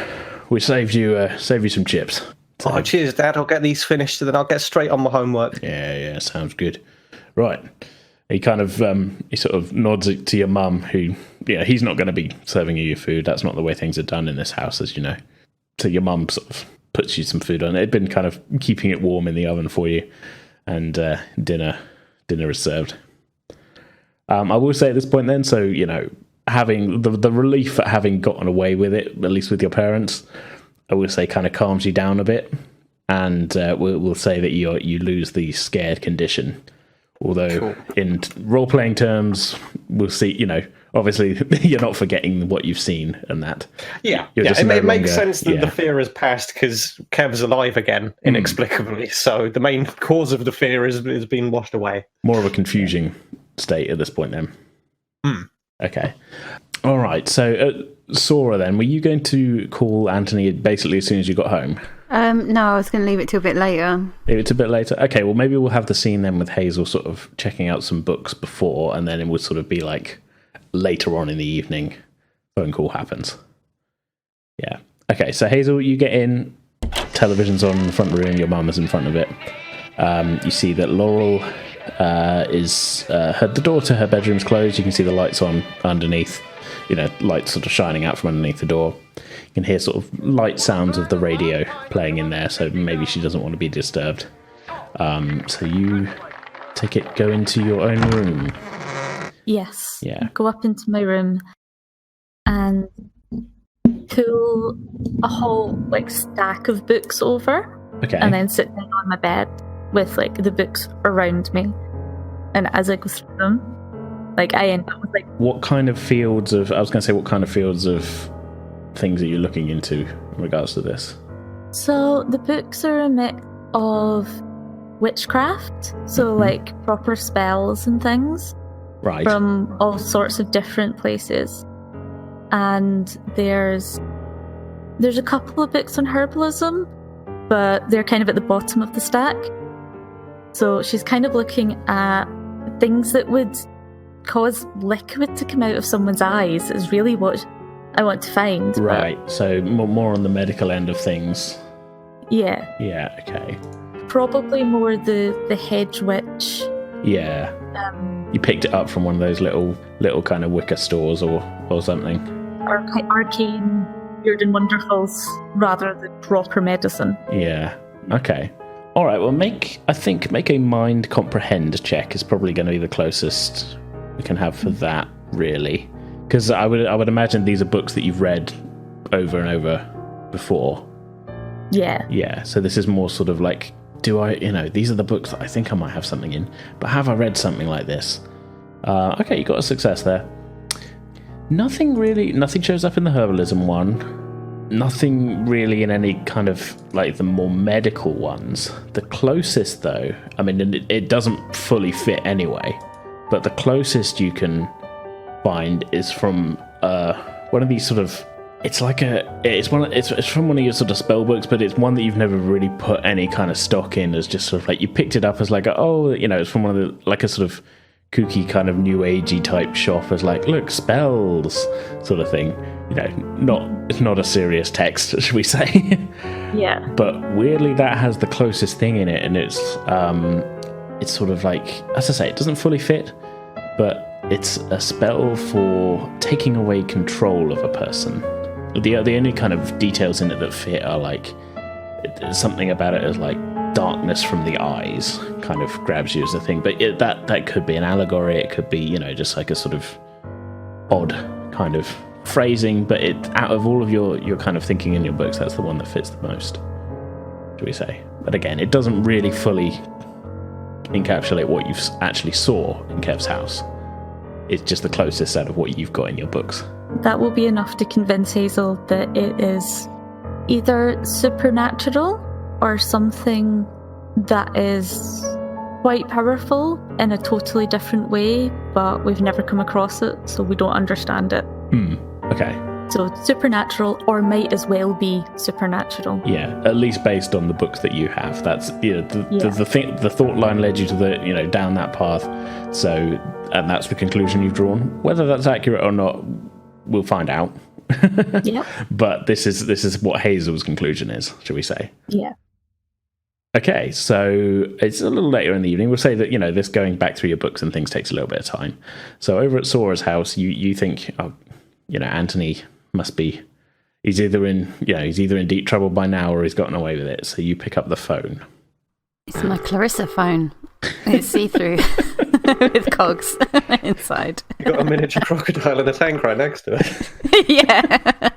we saved you some chips. So, Oh, cheers, Dad. I'll get these finished and then I'll get straight on my homework. yeah, sounds good. Right. He kind of he sort of nods it to your mum, who he's not going to be serving you your food. That's not the way things are done in this house, as you know. So your mum sort of puts you some food on. It'd been kind of keeping it warm in the oven for you, and dinner is served. I will say at this point then, so having the relief at having gotten away with it, at least with your parents, I will say kind of calms you down a bit, and we'll say that you lose the scared condition. Although cool. In role-playing terms, we'll see, obviously you're not forgetting what you've seen and that. Yeah, it makes sense that the fear has passed because Kev's alive again, inexplicably. So the main cause of the fear is being washed away. More of a confusing state at this point then. Okay. All right, so Sora then, were you going to call Antony basically as soon as you got home? No, I was going to leave it till a bit later. Leave it a bit later? Okay, well maybe we'll have the scene then with Hazel sort of checking out some books before, and then it would sort of be like later on in the evening, phone call happens. Yeah. Okay, so Hazel, you get in, television's on in the front room, your mum is in front of it. You see that Laurel is the door to her bedroom's closed. You can see the lights on underneath, lights sort of shining out from underneath the door. You can hear sort of light sounds of the radio playing in there, so maybe she doesn't want to be disturbed. So you go into your own room. Yes. Yeah. Go up into my room and pull a whole stack of books over. Okay. And then sit down on my bed with the books around me. And as I go through them, I end up with what kind of fields of things are you looking into in regards to this? So the books are a mix of witchcraft, so proper spells and things. Right. From all sorts of different places. And there's a couple of books on herbalism, but they're kind of at the bottom of the stack. So she's kind of looking at things that would cause liquid to come out of someone's eyes is really what I want to find. Right, so more on the medical end of things. Yeah. Yeah, okay. Probably more the hedge witch. Yeah. You picked it up from one of those little kind of wicker stores or something. Arcane, weird and wonderfuls rather than proper medicine. Yeah. Okay. All right. Well, make a mind comprehend check is probably going to be the closest we can have for that, really, because I would imagine these are books that you've read over and over before. Yeah. Yeah. So this is more sort of like, do I, these are the books that I think I might have something in, but have I read something like this? Okay, you got a success there. Nothing shows up in the herbalism one. Nothing really in any kind of the more medical ones. The closest though, it doesn't fully fit anyway, but the closest you can find is from one of these sort of, it's from one of your sort of spell books, but it's one that you've never really put any kind of stock in, as just sort of you picked it up as it's from one of the a sort of kooky kind of new agey type shop as look, spells sort of thing. It's not a serious text, should we say? Yeah. But weirdly, that has the closest thing in it, and it's sort of as I say, it doesn't fully fit, but it's a spell for taking away control of a person. The only kind of details in it that fit are something about it as darkness from the eyes kind of grabs you as a thing, but that could be an allegory. It could be just a sort of odd kind of phrasing, but out of all of your kind of thinking in your books, that's the one that fits the most, do we say? But again, it doesn't really fully encapsulate what you actually saw in Kev's house. It's just the closest out of what you've got in your books. That will be enough to convince Hazel that it is either supernatural or something that is quite powerful in a totally different way, but we've never come across it, so we don't understand it. Okay. So supernatural, or might as well be supernatural. Yeah, at least based on the books that you have. That's the thought line led you to the down that path. So, and that's the conclusion you've drawn. Whether that's accurate or not, we'll find out. Yeah. But this is what Hazel's conclusion is, shall we say? Yeah. Okay, so it's a little later in the evening. We'll say that this going back through your books and things takes a little bit of time. So over at Sora's house, you think, Antony must be. He's either in deep trouble by now, or he's gotten away with it. So you pick up the phone. It's my Clarissa phone. It's see-through with cogs inside. You've got a miniature crocodile in a tank right next to it. Yeah.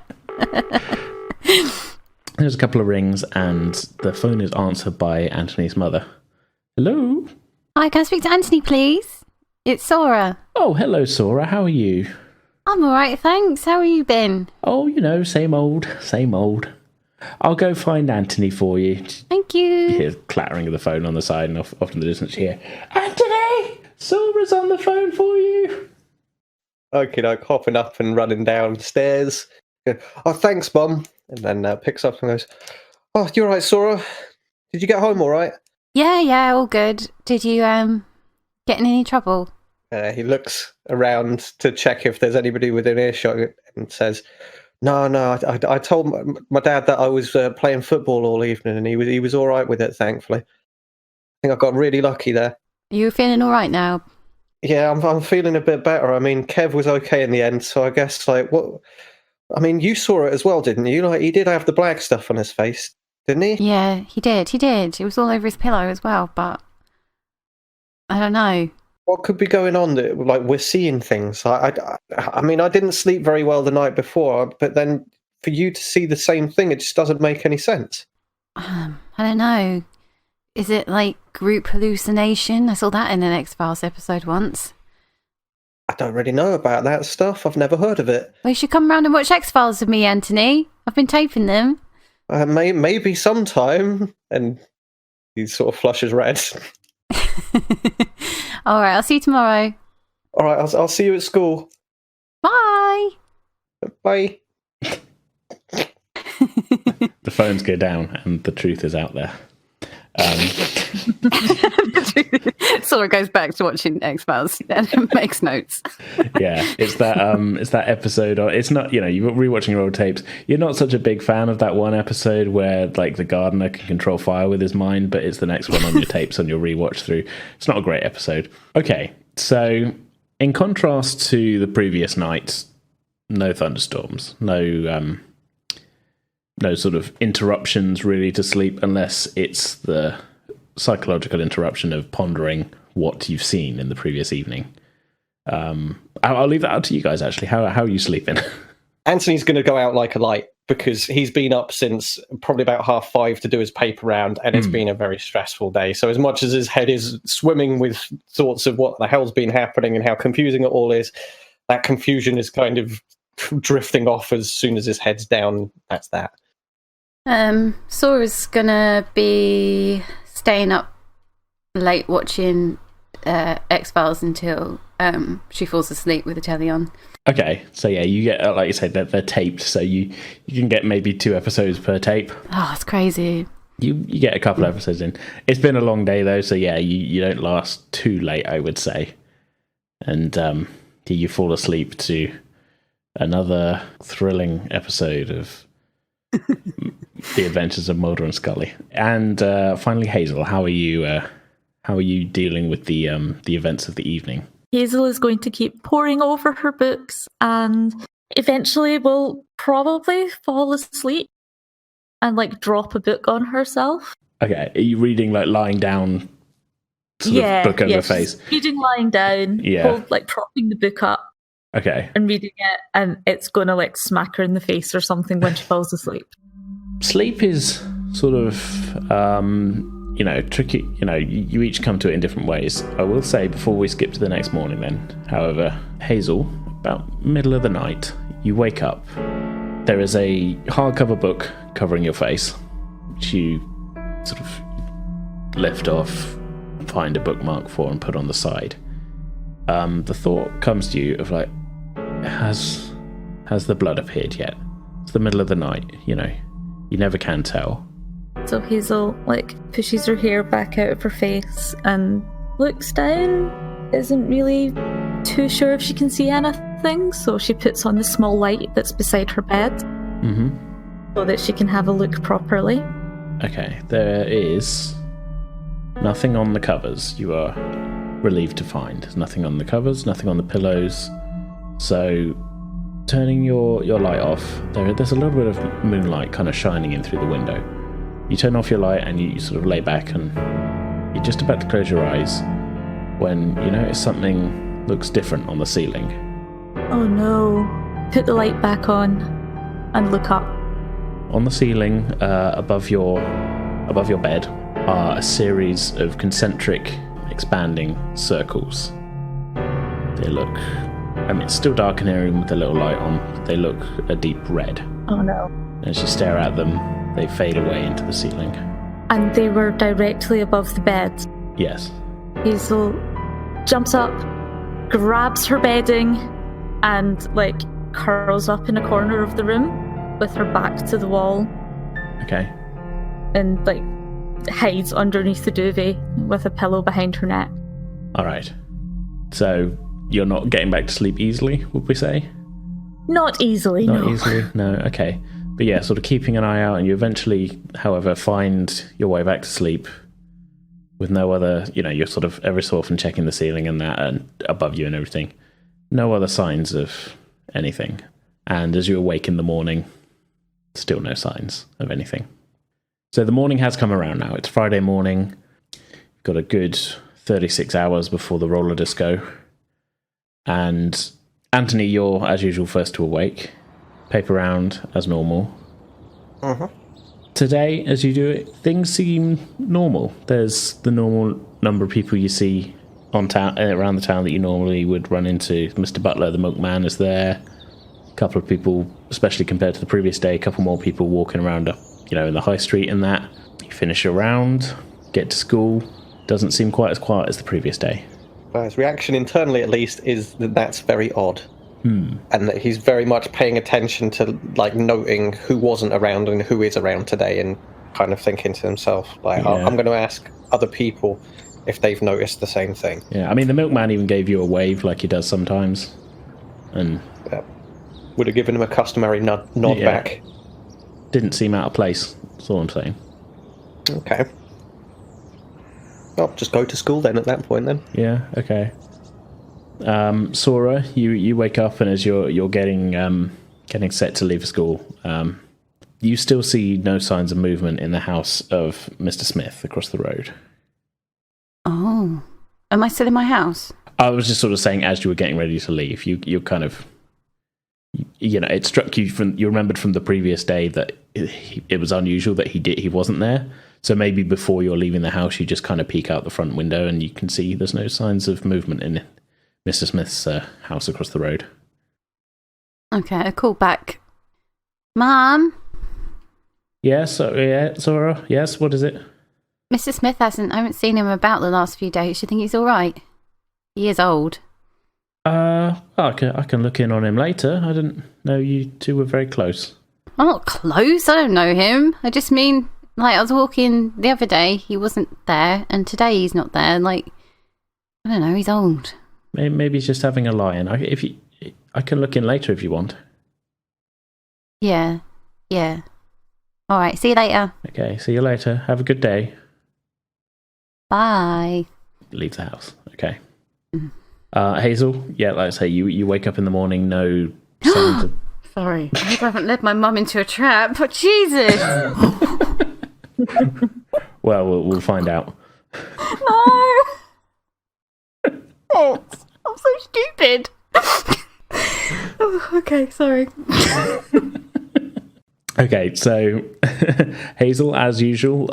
There's a couple of rings, and the phone is answered by Antony's mother. Hello? Hi, can I speak to Antony, please? It's Sora. Oh, hello, Sora. How are you? I'm all right, thanks. How have you been? Oh, same old, same old. I'll go find Antony for you. Thank you. You hear clattering of the phone on the side, and off in the distance you hear, Antony! Sora's on the phone for you. Okay, hopping up and running downstairs. Oh, thanks, Mum. And then picks up and goes, oh, you're right, Sora. Did you get home all right? Yeah, all good. Did you get in any trouble? He looks around to check if there's anybody within earshot and says, No. I told my dad that I was playing football all evening, and he was all right with it, thankfully. I think I got really lucky there. Are you feeling all right now? Yeah, I'm feeling a bit better. I mean, Kev was okay in the end, so I guess what? I mean, you saw it as well, didn't you? He did have the black stuff on his face, didn't he? Yeah, he did. It was all over his pillow as well, but I don't know. What could be going on that, we're seeing things? I mean, I didn't sleep very well the night before, but then for you to see the same thing, it just doesn't make any sense. I don't know. Is it group hallucination? I saw that in an X-Files episode once. I don't really know about that stuff. I've never heard of it. Well, you should come round and watch X-Files with me, Antony. I've been taping them. Maybe sometime. And he sort of flushes red. All right, I'll see you tomorrow. All right, I'll see you at school. Bye. Bye. The phones go down, and the truth is out there. Sora goes back to watching X-Files and makes notes. Yeah, it's that episode. It's not, you're rewatching your old tapes. You're not such a big fan of that one episode where the gardener can control fire with his mind, but it's the next one on your tapes on your rewatch through. It's not a great episode. Okay, so in contrast to the previous nights, no thunderstorms, no sort of interruptions really to sleep, unless it's the psychological interruption of pondering what you've seen in the previous evening. I'll leave that out to you guys, actually. How are you sleeping? Antony's going to go out like a light because he's been up since probably about 5:30 to do his paper round, and it's been a very stressful day. So as much as his head is swimming with thoughts of what the hell's been happening and how confusing it all is, that confusion is kind of drifting off as soon as his head's down. That's that. Sora's gonna be staying up late watching X-Files until she falls asleep with the telly on. Okay, so yeah, you get, like you said, they're taped, so you can get maybe 2 episodes per tape. Oh, it's crazy. You get a couple episodes in. It's been a long day though, so yeah, you don't last too late, I would say. And you fall asleep to another thrilling episode of The Adventures of Mulder and Scully. And finally, Hazel, how are you dealing with the events of the evening? Hazel is going to keep poring over her books and eventually will probably fall asleep and drop a book on herself. Okay, are you reading lying down, sort of book over face? Reading lying down, propping the book up. Okay. And reading it, and it's going to smack her in the face or something when she falls asleep. Sleep is sort of, tricky. You each come to it in different ways. I will say, before we skip to the next morning then, however, Hazel, about middle of the night, you wake up. There is a hardcover book covering your face, which you sort of lift off, find a bookmark for, and put on the side. The thought comes to you of has Has the blood appeared yet? It's the middle of the night, you know. You never can tell. So Hazel, pushes her hair back out of her face and looks down. Isn't really too sure if she can see anything, so she puts on the small light that's beside her bed. Mm-hmm. So that she can have a look properly. Okay, there is nothing on the covers. You are relieved to find. There's nothing on the covers, nothing on the pillows. So, turning your light off, there's a little bit of moonlight kind of shining in through the window. You turn off your light and you sort of lay back and you're just about to close your eyes when you notice something looks different on the ceiling. Oh no. Put the light back on and look up. On the ceiling, above your bed, are a series of concentric, expanding circles. They look... it's still dark in here with a little light on. They look a deep red. Oh no. As you stare at them, they fade away into the ceiling. And they were directly above the bed. Yes. Hazel jumps up, grabs her bedding, and, curls up in a corner of the room with her back to the wall. Okay. And, hides underneath the duvet with a pillow behind her neck. Alright. So, you're not getting back to sleep easily, would we say? Not easily, no. Not easily? No, okay. But yeah, sort of keeping an eye out, and you eventually, however, find your way back to sleep with no other, you're sort of every so often checking the ceiling and that, and above you and everything. No other signs of anything. And as you awake in the morning, still no signs of anything. So the morning has come around now. It's Friday morning. You've got a good 36 hours before the roller disco. And Antony, you're, as usual, first to awake. Paper round as normal. Uh-huh. Today, as you do it, things seem normal. There's the normal number of people you see on town, around the town that you normally would run into. Mr. Butler, the milkman, is there. A couple of people, especially compared to the previous day, a couple more people walking around, in the high street and that. You finish your round, get to school. Doesn't seem quite as quiet as the previous day. Well, his reaction internally, at least, is that that's very odd. And that he's very much paying attention to, noting who wasn't around and who is around today, and kind of thinking to himself, I'm going to ask other people if they've noticed the same thing. Yeah, I mean, the milkman even gave you a wave like he does sometimes. And would have given him a customary nod back. Didn't seem out of place, that's all I'm saying. Okay. Well, just go to school then at that point then. Yeah, okay. Sora, you wake up, and as you're getting set to leave school, you still see no signs of movement in the house of Mr. Smith across the road. Oh. Am I still in my house? I was just sort of saying, as you were getting ready to leave, you kind of, it struck you you remembered from the previous day that it was unusual that he wasn't there. So maybe before you're leaving the house, you just kind of peek out the front window and you can see there's no signs of movement in Mr. Smith's house across the road. Okay, I call back. Mum? Yes, Sora, yes, what is it? Mr. Smith I haven't seen him about the last few days. Do you think he's all right? He is old. I can look in on him later. I didn't know you two were very close. I'm not close. I don't know him. I just mean, I was walking the other day, he wasn't there, and today he's not there. I don't know, he's old. Maybe he's just having a lie-in. I can look in later if you want. Yeah. All right, see you later. Okay, see you later. Have a good day. Bye. Leave the house. Okay. Hazel, yeah, like I say, you wake up in the morning, no signs of... Sorry, I hope I haven't led my mum into a trap. But Jesus! Well, we'll find out. No! Oh, I'm so stupid. Oh, okay, sorry. Okay, so Hazel, as usual,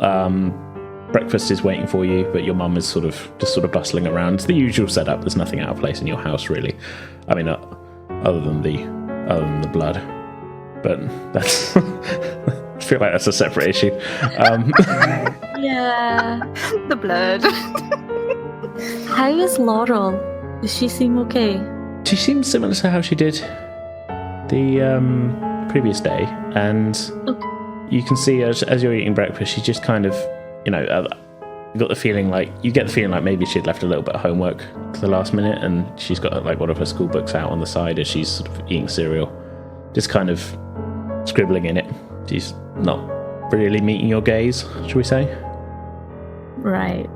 breakfast is waiting for you, but your mum is sort of bustling around. It's the usual setup. There's nothing out of place in your house, really. I mean, other than the blood, but that's. I feel like that's a separate issue. Yeah, the blood. How is Laurel? Does she seem okay? She seems similar to how she did the previous day, and you can see as you're eating breakfast, she's just kind of, you get the feeling like maybe she'd left a little bit of homework to the last minute, and she's got like one of her school books out on the side as she's sort of eating cereal, just kind of scribbling in it. She's not really meeting your gaze, shall we say? Right.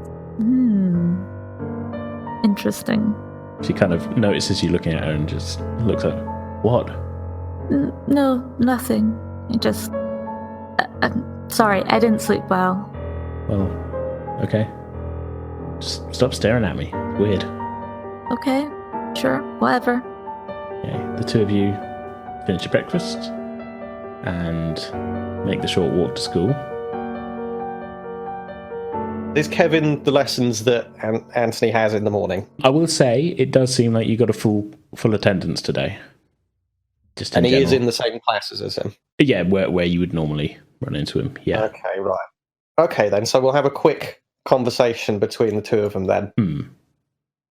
Interesting. She kind of notices you looking at her and just looks at her. What? No, nothing. I just... I'm sorry, I didn't sleep well. Well, okay. Just stop staring at me. It's weird. Okay, sure, whatever. Okay, the two of you finish your breakfast and make the short walk to school. Is Kevin the lessons that Antony has in the morning? I will say it does seem like you got a full attendance today. Just and he general. is in the same classes as him? Yeah, where you would normally run into him, yeah. Okay, right. Okay, then, so we'll have a quick conversation between the two of them then.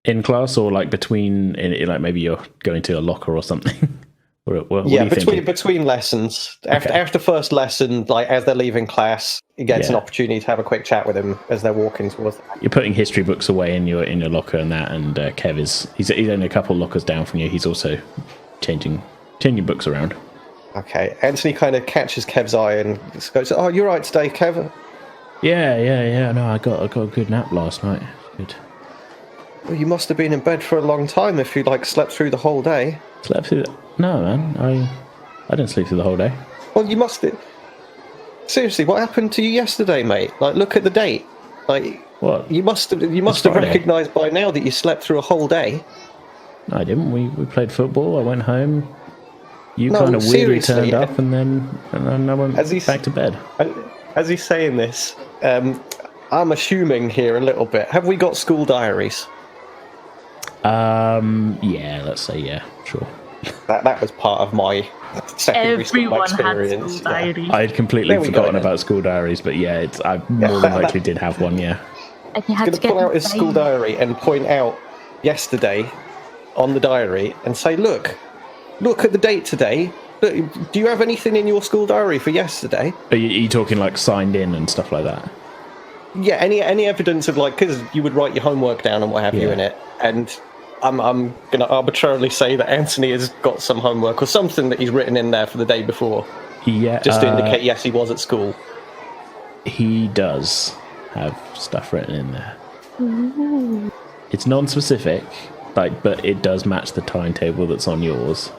In class, or like like maybe you're going to a locker or something? What yeah, are you between lessons. After first lesson, like as they're leaving class, he gets an opportunity to have a quick chat with him as they're walking towards. You're putting history books away in your locker and that, and Kev he's only a couple lockers down from you. He's also changing books around. Okay, Antony kind of catches Kev's eye and goes, "Oh, you're right today, Kev." Yeah. No, I got a good nap last night. Good. Well, you must have been in bed for a long time if you slept through the whole day. Slept through? No, man. I didn't sleep through the whole day. Well, you must have. Seriously, what happened to you yesterday, mate? Look at the date. What? You must have recognised by now that you slept through a whole day. No, I didn't. We played football. I went home. You kind of weirdly turned up, and then I went back to bed. As he's saying this, I'm assuming here a little bit. Have we got school diaries? Yeah, let's say yeah, sure. That was part of my secondary school experience. Had school diaries. I had completely forgotten about school diaries, but yeah, I more than likely did have one. Yeah. And you He's going to pull out his school diary and point out yesterday on the diary and say, "Look at the date today. Look, do you have anything in your school diary for yesterday?" Are you talking like signed in and stuff like that? Yeah, any evidence of because you would write your homework down and what have you in it, and I'm going to arbitrarily say that Antony has got some homework or something that he's written in there for the day before. Yeah, just to indicate yes, he was at school. He does have stuff written in there. Ooh. It's non-specific, but it does match the timetable that's on yours.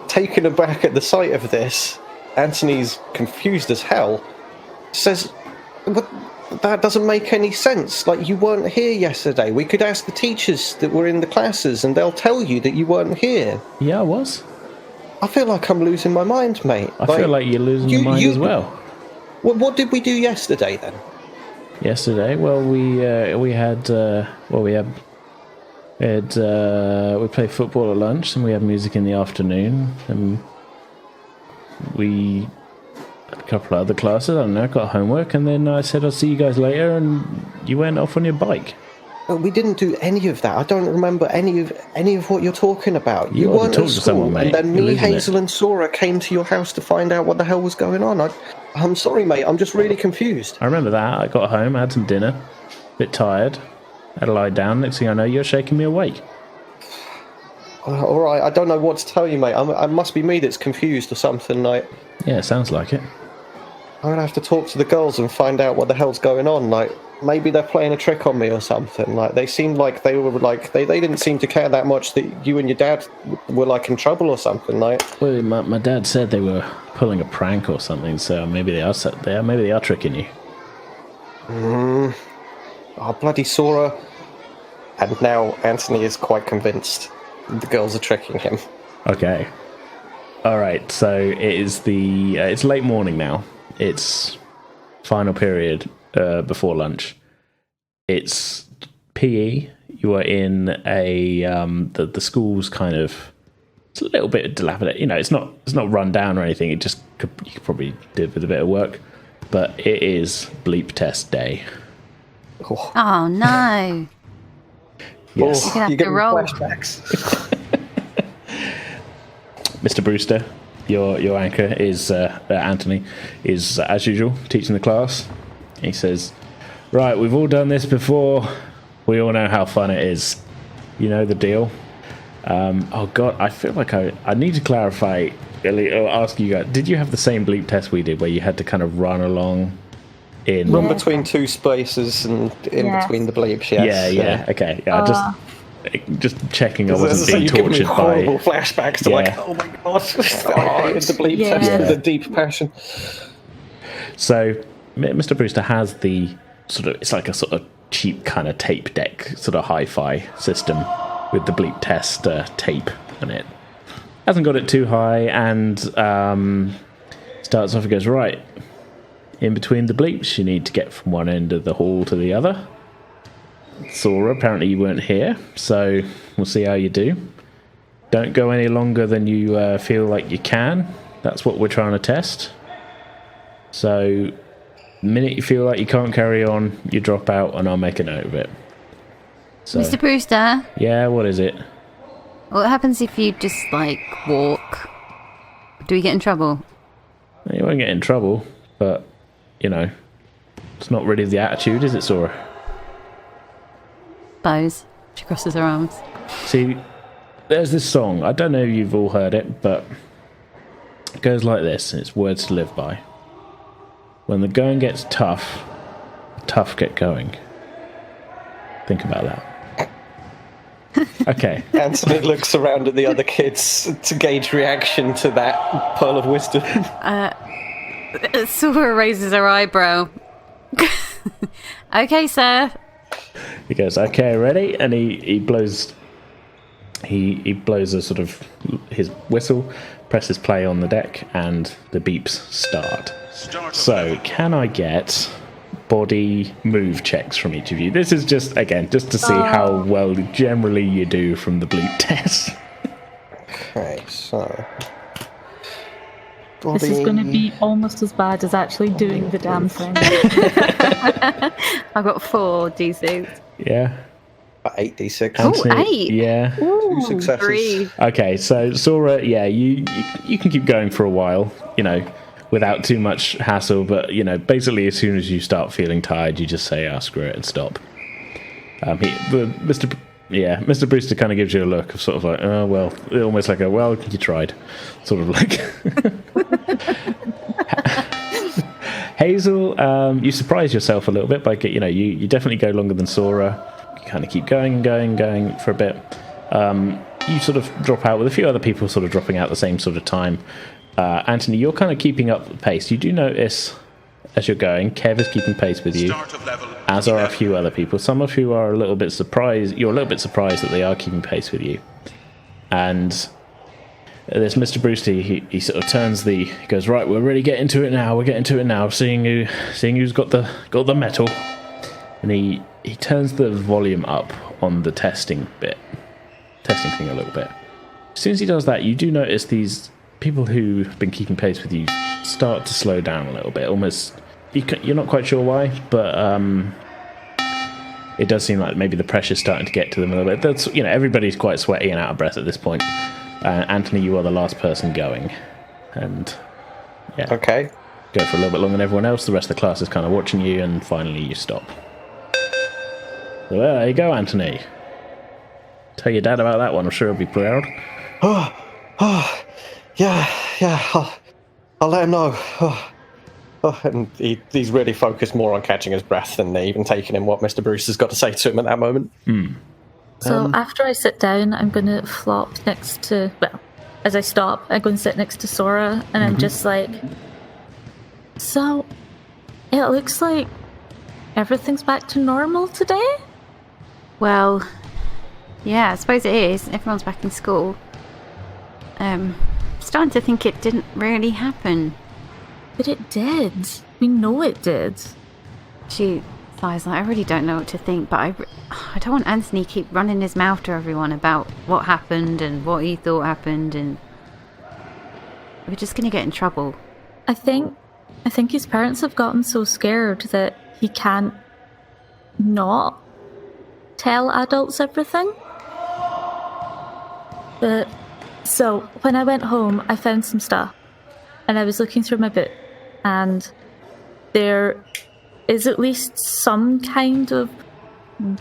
Taken aback at the sight of this, Antony's confused as hell. Says, "But that doesn't make any sense. You weren't here yesterday. We could ask the teachers that were in the classes and they'll tell you that you weren't here." Yeah, I was. I feel like I'm losing my mind, mate. I feel like you're losing your mind as well. What did we do yesterday then? Yesterday, well, we played football at lunch, and we had music in the afternoon, and we had a couple of other classes. I don't know, got homework, and then I said I'll see you guys later, and you went off on your bike. Well, we didn't do any of that. I don't remember any of what you're talking about. You weren't talk at to school, someone, mate. And then Hazel and Sora came to your house to find out what the hell was going on. I'm sorry, mate. I'm just really confused. I remember that. I got home, I had some dinner, a bit tired, had to lie down. Next thing I know, you're shaking me awake. All right, I don't know what to tell you, mate. I must be me that's confused or something. Yeah, it sounds like it. I'm gonna have to talk to the girls and find out what the hell's going on. Maybe they're playing a trick on me or something. They seemed like they were they didn't seem to care that much that you and your dad were in trouble or something. Well, my dad said they were pulling a prank or something. So maybe they are tricking you. Oh, bloody Sora! And now Antony is quite convinced the girls are tricking him. Okay. All right. So it is it's late morning now. It's final period before lunch. It's PE. You are in the school's kind of. It's a little bit dilapidated. It's not run down or anything. It just you could probably do it with a bit of work, but it is bleep test day. Oh no! Yes. You're gonna have to roll. Flashbacks. Mr. Brewster, your anchor, is Antony, is as usual teaching the class. He says, "Right, we've all done this before. We all know how fun it is. You know the deal." Oh God, I feel like I need to clarify. Or ask you guys, did you have the same bleep test we did, where you had to kind of run along in Run between two spaces and in between the bleeps? Yes. Yeah. Okay. Yeah, just checking I wasn't being you're giving me tortured horrible by flashbacks to like, oh my god, I hated the bleep test with a deep passion. So, Mr. Brewster has the it's like a sort of cheap kind of tape deck, sort of hi-fi system with the bleep test tape on it. Hasn't got it too high, and starts off and goes, right, in between the bleeps, you need to get from one end of the hall to the other. Sora, apparently you weren't here, so we'll see how you do. Don't go any longer than you feel like you can. That's what we're trying to test. So, the minute you feel like you can't carry on, you drop out, and I'll make a note of it. So, Mr. Brewster? Yeah, what is it? What happens if you just, walk? Do we get in trouble? You won't get in trouble, but, it's not really the attitude, is it, Sora? Bows. She crosses her arms. See, there's this song. I don't know if you've all heard it, but it goes like this, and it's words to live by. When the going gets tough, the tough get going. Think about that. Okay. Antony looks around at the other kids to gauge reaction to that pearl of wisdom. Sora raises her eyebrow. Okay, sir. He goes, okay, ready? And he blows a sort of his whistle, presses play on the deck, and the beeps start. So, can I get body move checks from each of you? This is just to see how well generally you do from the bleep test. Okay, so... This is going to be almost as bad as actually doing the damn thing. I've got 4 D6. Yeah. 8d6. Oh, 8? Yeah. 2 successes. 3. Okay, so Sora, yeah, you can keep going for a while, without too much hassle, but, basically as soon as you start feeling tired, you just say, screw it, and stop. Mr. Brewster kind of gives you a look of sort of like, oh, well, almost like well, you tried. Sort of like... Hazel, you surprise yourself a little bit by, you definitely go longer than Sora. You kind of keep going for a bit. You sort of drop out with a few other people sort of dropping out at the same sort of time. Antony, you're kind of keeping up the pace. You do notice as you're going, Kev is keeping pace with you, as are a few other people. Some of you are a little bit surprised. You're a little bit surprised that they are keeping pace with you. And there's Mr. Brewster. He sort of turns he goes, right, we're really getting to it now. We're getting to it now. Seeing who's got the metal. And he turns the volume up on the testing thing a little bit. As soon as he does that, you do notice these people who've been keeping pace with you start to slow down a little bit. Almost, you're not quite sure why, but it does seem like maybe the pressure's starting to get to them a little bit. That's, everybody's quite sweaty and out of breath at this point. Antony, you are the last person going, and okay, go for a little bit longer than everyone else. The rest of the class is kind of watching you, and finally you stop. So there you go, Antony. Tell your dad about that one. I'm sure he'll be proud. Yeah. I'll let him know. And he's really focused more on catching his breath than even taking in what Mr. Bruce has got to say to him at that moment. So after I sit down, I'm going to flop next to... Well, as I stop, I go and sit next to Sora, and I'm just like... So, it looks like everything's back to normal today? Well, yeah, I suppose it is. Everyone's back in school. Starting to think it didn't really happen. But it did. We know it did. She sighs like, I really don't know what to think, but I don't want Antony keep running his mouth to everyone about what happened and what he thought happened, and we're just going to get in trouble. I think his parents have gotten so scared that he can't not tell adults everything. But So when I went home, I found some stuff, and I was looking through my book, and there is at least some kind of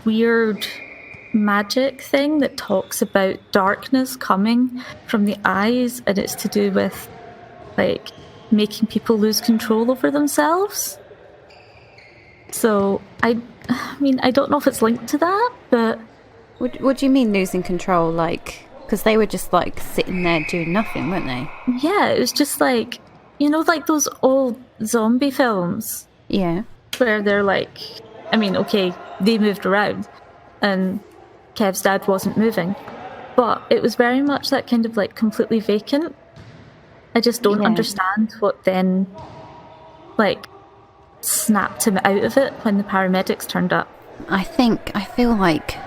weird magic thing that talks about darkness coming from the eyes, and it's to do with like making people lose control over themselves. So I mean, I don't know if it's linked to that, but What do you mean losing control? Like, because they were just like sitting there doing nothing, weren't they? yeah, it was just like, you know, like those old zombie films Yeah. where they're like, I mean, okay, they moved around and Kev's dad wasn't moving, but it was very much that kind of like completely vacant. I just don't Yeah. understand what then like snapped him out of it when the paramedics turned up. I feel like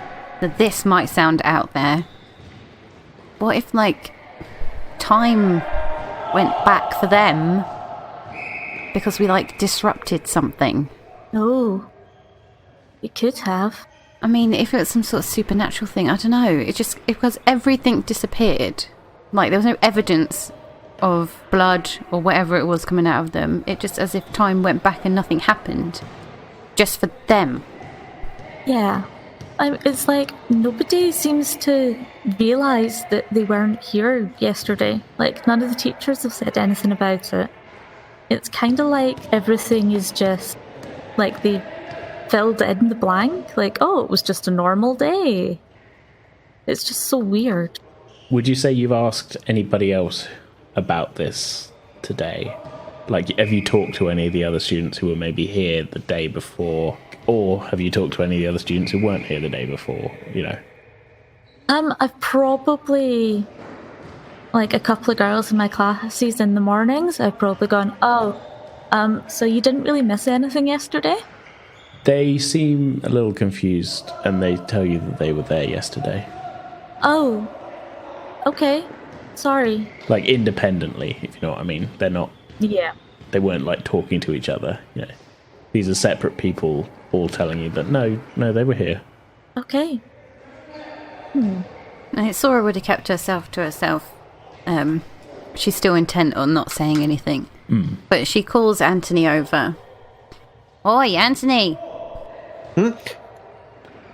that this might sound out there. What if like time went back for them because we like disrupted something? Oh, it could have. I mean, if it was some sort of supernatural thing, I don't know. It just because everything disappeared. Like there was no evidence of blood or whatever it was coming out of them. It just as if time went back and nothing happened. Just for them. Yeah. It's like nobody seems to realise that they weren't here yesterday. Like none of the teachers have said anything about it. It's kind of like everything is just like they filled in the blank. Like, oh, it was just a normal day. It's just so weird. Would you say you've asked anybody else about this today? Like, have you talked to any of the other students who were maybe here the day before? Or have you talked to any of the other students who weren't here the day before, you know? I've probably, like a couple of girls in my classes in the mornings, I've probably gone, so you didn't really miss anything yesterday? They seem a little confused, and they tell you that they were there yesterday. Oh, okay. Sorry. Like, independently, if you know what I mean. They're not... Yeah. They weren't, like, talking to each other, you know. These are separate people all telling you that, no, they were here. Okay. Sora would have kept herself to herself. She's still intent on not saying anything. But she calls Antony over. Oi, Antony! And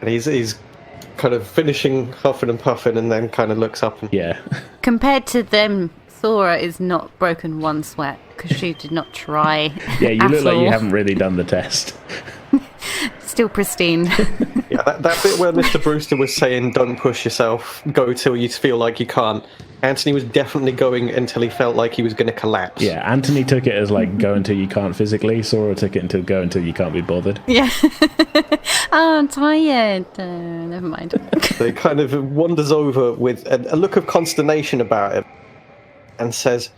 he's kind of finishing huffing and puffing and then kind of looks up and... Yeah. Compared to them, Sora is not broken one sweat because she did not try. Yeah, you at look like you all. haven't really done the test. Still pristine. Yeah, that bit where Mr. Brewster was saying, don't push yourself, go till you feel like you can't. Antony was definitely going until he felt like he was going to collapse. Yeah, Antony took it as, like, go until you can't physically. Sora took it until go until you can't be bothered. Yeah. Oh, I'm tired. Never mind. So he kind of wanders over with a look of consternation about him and says,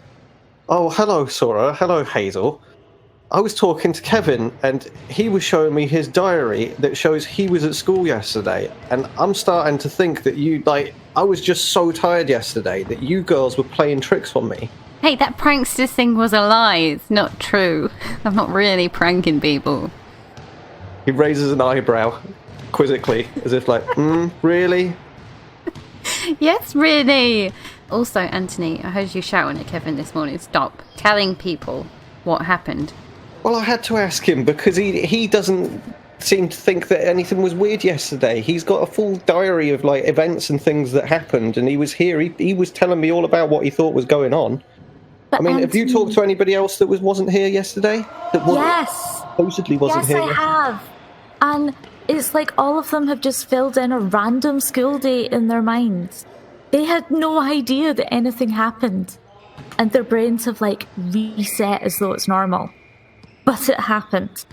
oh, hello, Sora. Hello, Hazel. I was talking to Kevin, and he was showing me his diary that shows he was at school yesterday. And I'm starting to think that I was just so tired yesterday that you girls were playing tricks on me. Hey, that prankster thing was a lie. It's not true. I'm not really pranking people. He raises an eyebrow quizzically, as if like, really? Yes, really. Also, Antony, I heard you shouting at Kevin this morning. Stop telling people what happened. Well, I had to ask him because he doesn't seem to think that anything was weird yesterday. He's got a full diary of like events and things that happened, and he was here. He was telling me all about what he thought was going on. But I mean, have you talked to anybody else that wasn't here yesterday? Yes. Supposedly wasn't here. Yes, I have. And it's like all of them have just filled in a random school date in their minds. They had no idea that anything happened. And their brains have like reset as though it's normal. But it happened.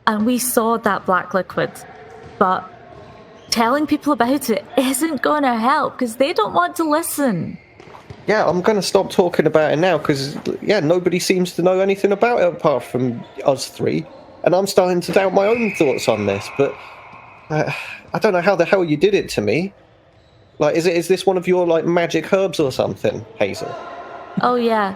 And we saw that black liquid. But telling people about it isn't going to help because they don't want to listen. Yeah, I'm going to stop talking about it now because, yeah, nobody seems to know anything about it apart from us three. And I'm starting to doubt my own thoughts on this. But I don't know how the hell you did it to me. Like, is this one of your, like, magic herbs or something, Hazel? Oh, yeah.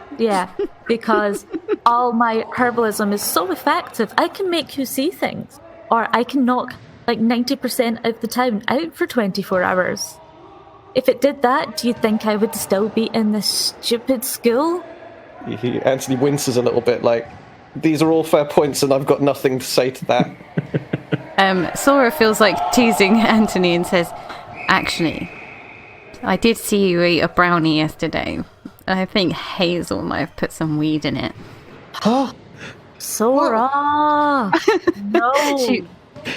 Because all my herbalism is so effective, I can make you see things. Or I can knock, like, 90% of the town out for 24 hours. if it did that, do you think I would still be in this stupid school? Antony winces a little bit, like, these are all fair points and I've got nothing to say to that. Sora feels like teasing Antony and says, actually, I did see you eat a brownie yesterday. I think Hazel might have put some weed in it. Sora! No!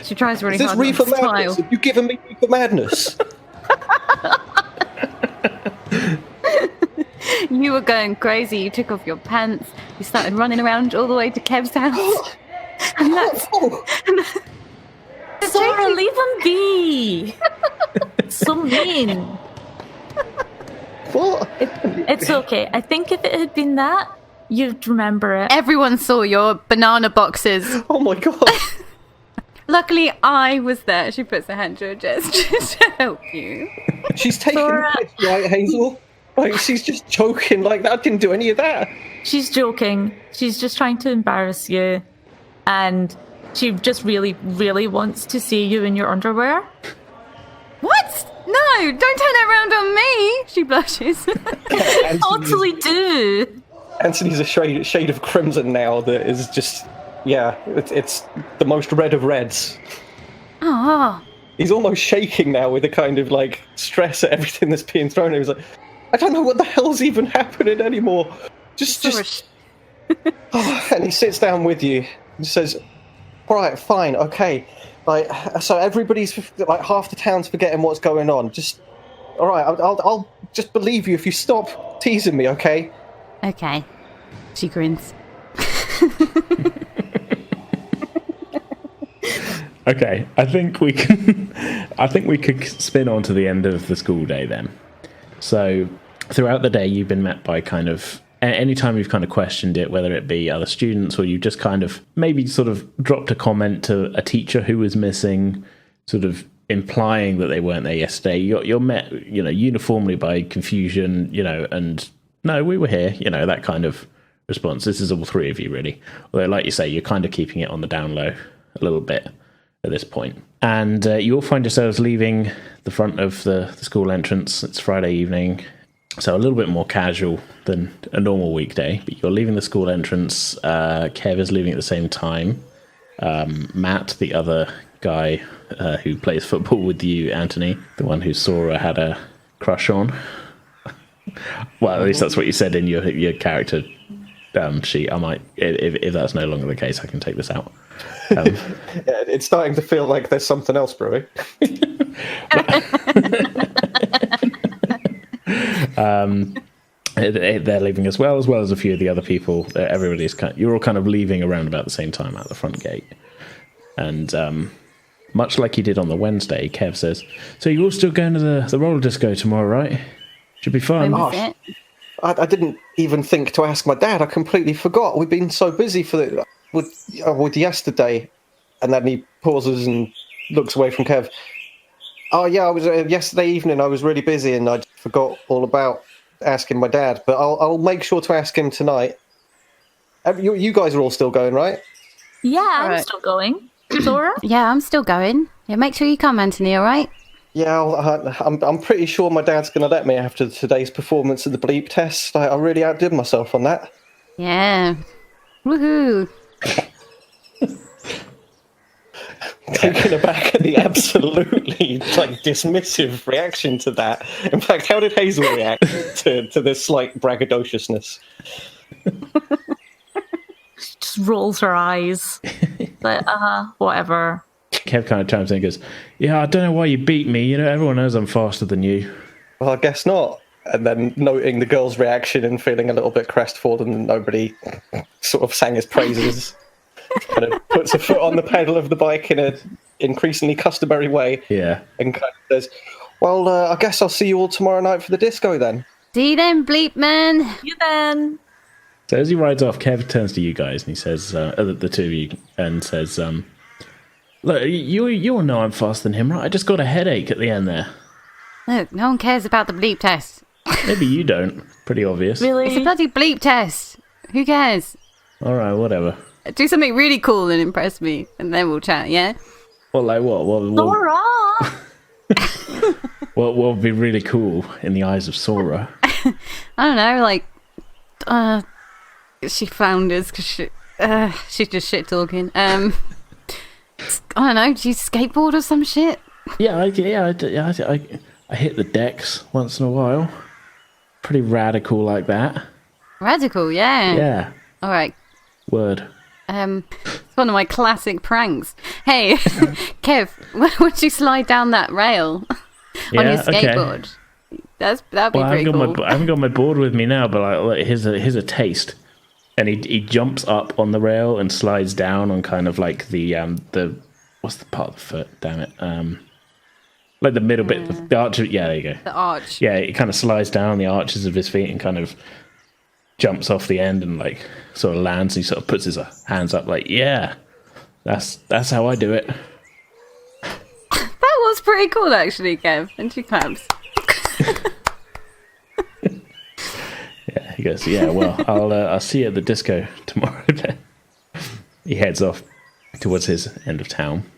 She tries really Is this hard reefer not to madness? smile. Have you given me reefer madness? You were going crazy. You took off your pants. You started running around all the way to Kev's house. And that's... Sora, leave him be! So mean. What? It's okay. I think if it had been that, you'd remember it. Everyone saw your banana boxes. Oh my god. Luckily, I was there. She puts her hand to her chest to help you. She's taking Sora. the piss, right, Hazel? Like, she's just joking. Like, that didn't do any of that. She's joking. She's just trying to embarrass you. And she just really, really wants to see you in your underwear. What? No, don't turn it around on me. She blushes. Totally do. Antony's a shade of crimson now that is just... Yeah, it's the most red of reds. Oh. He's almost shaking now with a kind of, like, stress at everything that's being thrown at him. He's like, I don't know what the hell's even happening anymore. Just... Oh, and he sits down with you and says, all right, fine, okay. Like, so everybody's, like, half the town's forgetting what's going on. Just, all right, I'll just believe you if you stop teasing me, okay? Okay. She grins. Okay, I think we could spin on to the end of the school day then. So throughout the day, you've been met by kind of anytime you've kind of questioned it, whether it be other students or you just kind of maybe sort of dropped a comment to a teacher who was missing, sort of implying that they weren't there yesterday. You're met, uniformly by confusion, and no, we were here, that kind of response. This is all three of you really. Although, like you say, you're kind of keeping it on the down low a little bit at this point. And you all find yourselves leaving the front of the school entrance. It's Friday evening, so a little bit more casual than a normal weekday. But you're leaving the school entrance. Kev is leaving at the same time. Matt, the other guy who plays football with you, Antony, the one who Sora had a crush on. Well, at least that's what you said in your character sheet. I might, if that's no longer the case, I can take this out. Yeah, it's starting to feel like there's something else brewing. They're leaving as well as a few of the other people. Everybody's you're all kind of leaving around about the same time at the front gate. And much like you did on the Wednesday, Kev says, "So you're all still going to the roller disco tomorrow, right? Should be fun." I didn't even think to ask my dad. I completely forgot. We've been so busy with yesterday. And then he pauses and looks away from Kev. Oh yeah, I was yesterday evening. I was really busy and I forgot all about asking my dad. But I'll make sure to ask him tonight. You guys are all still going, right? Yeah, I'm Right. still going. Sora? Yeah, I'm still going. Yeah, make sure you come, Antony, all right? Yeah, I'm pretty sure my dad's going to let me after today's performance of the bleep test. I really outdid myself on that. Yeah. Woohoo. Taken aback at the absolutely dismissive reaction to that. In fact, how did Hazel react to this slight braggadociousness? Just rolls her eyes. Like, whatever. Kev kind of chimes in and goes, "Yeah, I don't know why you beat me. Everyone knows I'm faster than you." Well, I guess not. And then noting the girl's reaction and feeling a little bit crestfallen that nobody sort of sang his praises, kind of puts a foot on the pedal of the bike in an increasingly customary way. Yeah. And kind of says, well, I guess I'll see you all tomorrow night for the disco then. See you then, bleep man. You then. So as he rides off, Kev turns to you guys and he says, the two of you, and says, "Look, you all know I'm faster than him, right? I just got a headache at the end there." Look, no one cares about the bleep test. Maybe you don't. Pretty obvious. Really? It's a bloody bleep test. Who cares? All right, whatever. Do something really cool and impress me, and then we'll chat, yeah? Well, like what? Sora! what would be really cool in the eyes of Sora? I don't know, like, she found us because she's just shit talking. I don't know, do you skateboard or some shit? Yeah, I hit the decks once in a while. Pretty radical like that. Radical, yeah. Yeah. All right. Word. It's one of my classic pranks. Hey, Kev, would you slide down that rail on your skateboard? Okay. That'd be pretty cool. I haven't got my board with me now, but like here's a taste. And he jumps up on the rail and slides down on kind of like the what's the part of the foot? Damn it. Like the middle bit, the arch. Yeah, there you go. The arch. Yeah, he kind of slides down the arches of his feet and kind of jumps off the end and like sort of lands. And he sort of puts his hands up, like, yeah, that's how I do it. That was pretty cool, actually, Kev. And she claps. Yeah, he goes, yeah. Well, I'll see you at the disco tomorrow. Then he heads off towards his end of town.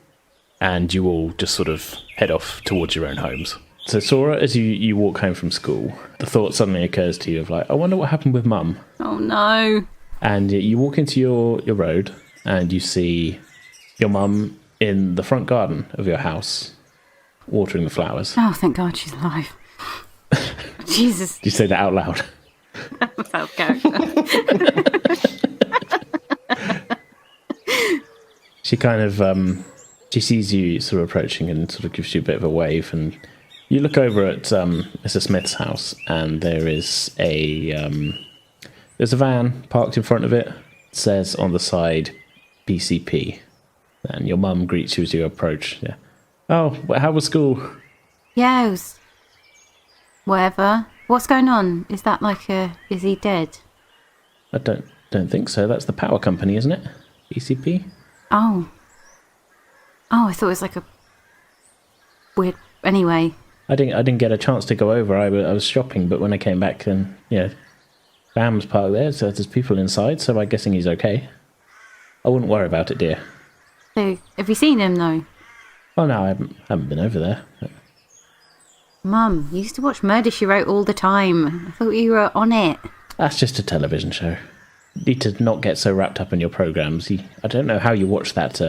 And you all just sort of head off towards your own homes. So Sora, as you walk home from school, the thought suddenly occurs to you of like, I wonder what happened with Mum. Oh no. And you walk into your road and you see your mum in the front garden of your house, watering the flowers. Oh, thank God she's alive. Jesus. Did you say that out loud? That's out of character. She kind of... she sees you sort of approaching and sort of gives you a bit of a wave, and you look over at Mr. Smith's house, and there is there's a van parked in front of it. It says on the side PCP, and your mum greets you as you approach. Yeah. Oh, how was school? Yeah, it was whatever. What's going on? Is that like is he dead? I don't think so. That's the power company, isn't it? PCP. Oh, I thought it was like a weird... Anyway. I didn't get a chance to go over. I was shopping, but when I came back, then, Bam's parked there, so there's people inside, so I'm guessing he's okay. I wouldn't worry about it, dear. So, have you seen him, though? Oh, no, I haven't been over there. But... Mum, you used to watch Murder, She Wrote all the time. I thought you were on it. That's just a television show. You need to not get so wrapped up in your programmes. I don't know how you watch that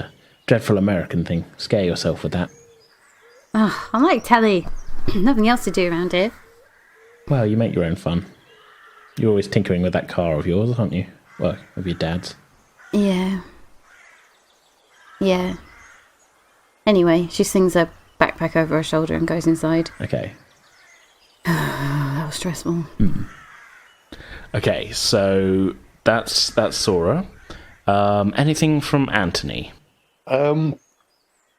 dreadful American thing. Scare yourself with that. Oh, I like telly. Nothing else to do around here. Well, you make your own fun. You're always tinkering with that car of yours, aren't you? Well, of your dad's. Yeah. Anyway, she slings her backpack over her shoulder and goes inside. Okay. That was stressful. Okay, so that's Sora. Anything from Antony? I want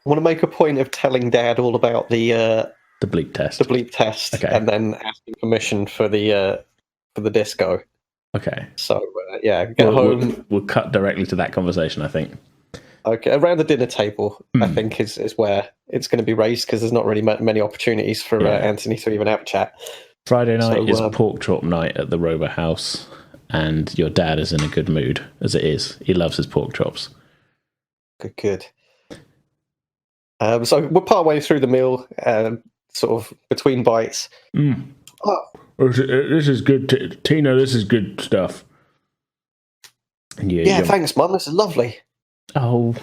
to make a point of telling Dad all about the bleep test. The bleep test, okay. And then asking permission for the disco. Okay. So get home. We'll cut directly to that conversation, I think. Okay, around the dinner table, I think is where it's going to be raised, because there's not really many opportunities for Antony to even have a chat. Friday night is pork chop night at the Rover house, and your dad is in a good mood, as it is. He loves his pork chops. Good. So we're part way through the meal, sort of between bites. Oh, this is good, Tina. This is good stuff. And thanks, Mum. This is lovely. Oh,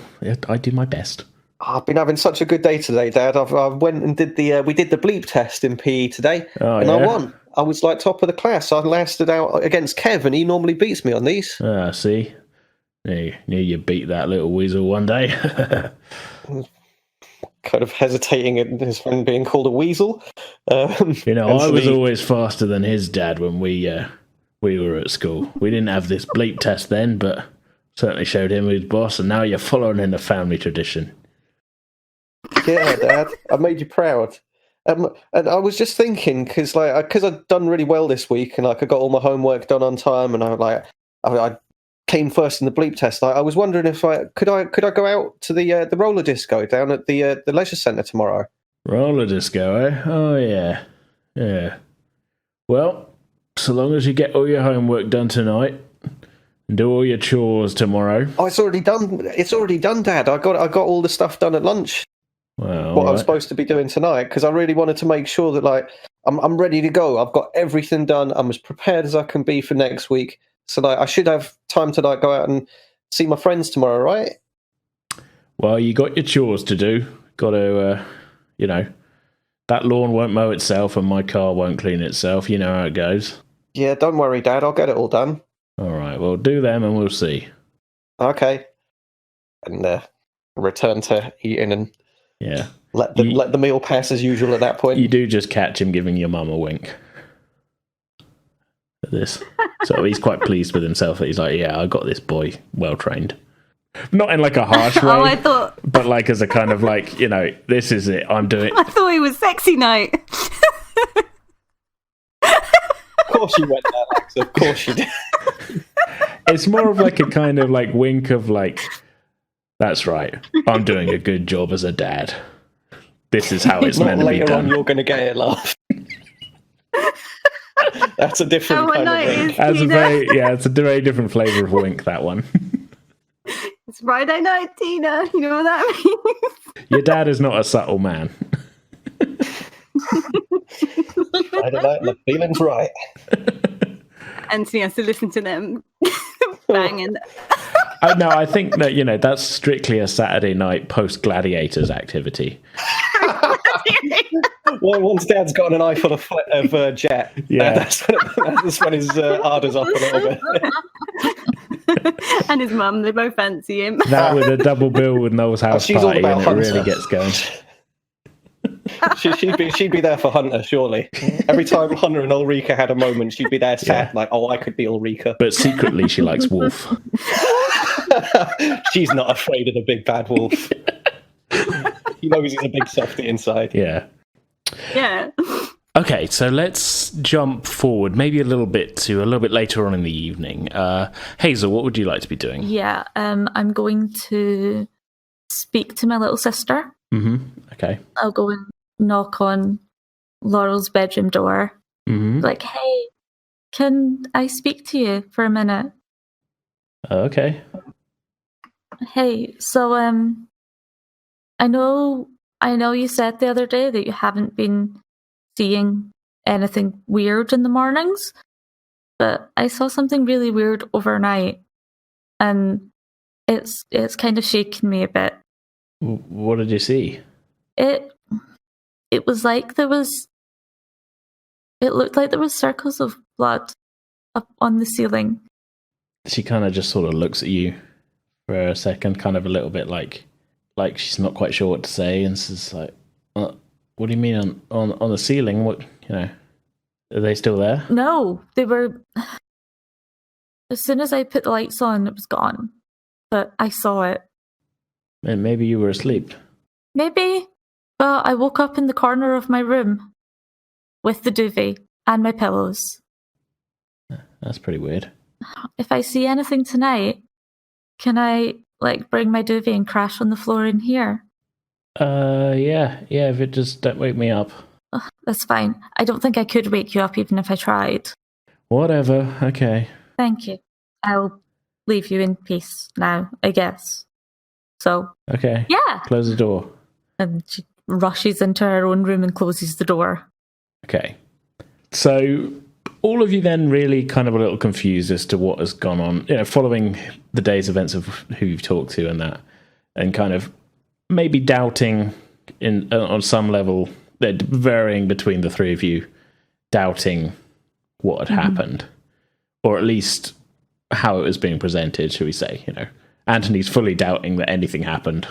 I do my best. I've been having such a good day today, Dad. I went and did we did the bleep test in PE today, and I won. I was like top of the class. I lasted out against Kev, and he normally beats me on these. See, knew you beat that little weasel one day. Kind of hesitating at his friend being called a weasel. I was always faster than his dad when we were at school. We didn't have this bleep test then, but certainly showed him who's boss, and now you're following in the family tradition. Yeah, Dad, I made you proud. And I was just thinking, because I'd done really well this week, and I got all my homework done on time, and I came first in the bleep test. I was wondering if could I go out to the roller disco down at the leisure centre tomorrow. Roller disco, eh? Oh yeah. Well, so long as you get all your homework done tonight and do all your chores tomorrow. Oh, it's already done. It's already done, Dad. I got all the stuff done at lunch. Well, what I'm supposed to be doing tonight, because I really wanted to make sure that like I'm ready to go. I've got everything done. I'm as prepared as I can be for next week. So like I should have time to like go out and see my friends tomorrow, right? Well, you got your chores to do. Got to, that lawn won't mow itself and my car won't clean itself. You know how it goes. Yeah, don't worry, Dad. I'll get it all done. All right, well, do them and we'll see. Okay. And return to eating and let the meal pass as usual at that point. You do just catch him giving your mum a wink at this. So he's quite pleased with himself that he's like, yeah, I got this boy well trained. Not in like a harsh way. I thought... But like as a kind of like, this is it. I'm doing... I thought it was sexy night. Of course you went there, Lex. Of course you did. It's more of like a kind of like wink of like, that's right. I'm doing a good job as a dad. This is how it's meant to be done. Later on, you're going to get it, laugh. That's a different kind of wink. It's a very different flavour of wink, that one. It's Friday night, Tina. You know what that means? Your dad is not a subtle man. Friday night, the feeling's right. Antony has to listen to them banging. No, I think that, that's strictly a Saturday night post-Gladiators activity. Well, once Dad's got an eye full of jet, that's when his ardour's up a little bit. And his mum, they both fancy him. That with a double bill with Noel's house party, and it really gets going. She'd be there for Hunter, surely. Every time Hunter and Ulrika had a moment, she'd be there sat like, oh, I could be Ulrika. But secretly, she likes Wolf. She's not afraid of the big bad wolf. He knows he's a big softy inside. Yeah. Yeah. Okay, so let's jump forward maybe a little bit later on in the evening. Hazel, what would you like to be doing? Yeah, I'm going to speak to my little sister. Mm-hmm. Okay. I'll go and knock on Laurel's bedroom door. Mm-hmm. Like, hey, can I speak to you for a minute? Okay. Hey, so I know you said the other day that you haven't been seeing anything weird in the mornings, but I saw something really weird overnight, and it's kind of shaking me a bit. What did you see? It was like it looked like there was circles of blood up on the ceiling. She kind of just sort of looks at you for a second, kind of a little bit like she's not quite sure what to say, and says like, what do you mean on the ceiling? What, are they still there? No, they were. As soon as I put the lights on, it was gone. But I saw it. And maybe you were asleep. Maybe. Well, I woke up in the corner of my room with the duvet and my pillows. That's pretty weird. If I see anything tonight, can I bring my duvet and crash on the floor in here? Yeah, if it just don't wake me up. Oh, that's fine. I don't think I could wake you up even if I tried. Whatever, okay. Thank you. I'll leave you in peace now, I guess. So. Okay. Yeah. Close the door. And she rushes into her own room and closes the door. Okay. So all of you then really kind of a little confused as to what has gone on, following the day's events of who you've talked to and that, and kind of maybe doubting on some level, varying between the three of you, doubting what had happened, or at least how it was being presented, shall we say. Antony's fully doubting that anything happened.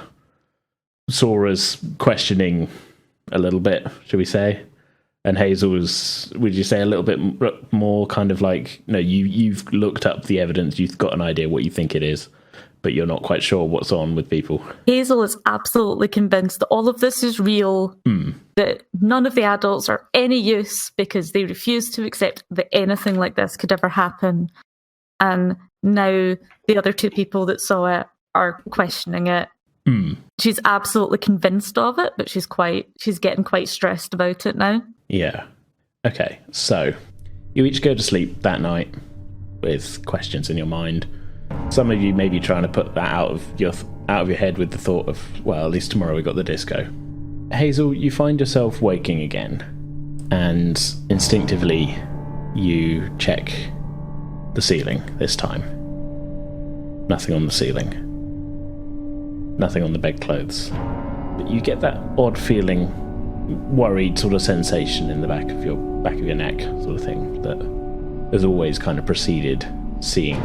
Sora's questioning a little bit, shall we say. And Hazel's, would you say, a little bit more kind of like, you've looked up the evidence, you've got an idea what you think it is, but you're not quite sure what's on with people. Hazel is absolutely convinced that all of this is real, that none of the adults are any use because they refuse to accept that anything like this could ever happen. And now the other two people that saw it are questioning it. She's absolutely convinced of it, but she's getting quite stressed about it now. Yeah. Okay, so you each go to sleep that night with questions in your mind. Some of you may be trying to put that out of your head with the thought of, well, at least tomorrow we got the disco. Hazel, you find yourself waking again, and instinctively you check the ceiling this time. Nothing on the ceiling. Nothing on the bedclothes. But you get that odd feeling, worried sort of sensation in the back of your neck, sort of thing, that has always kind of preceded seeing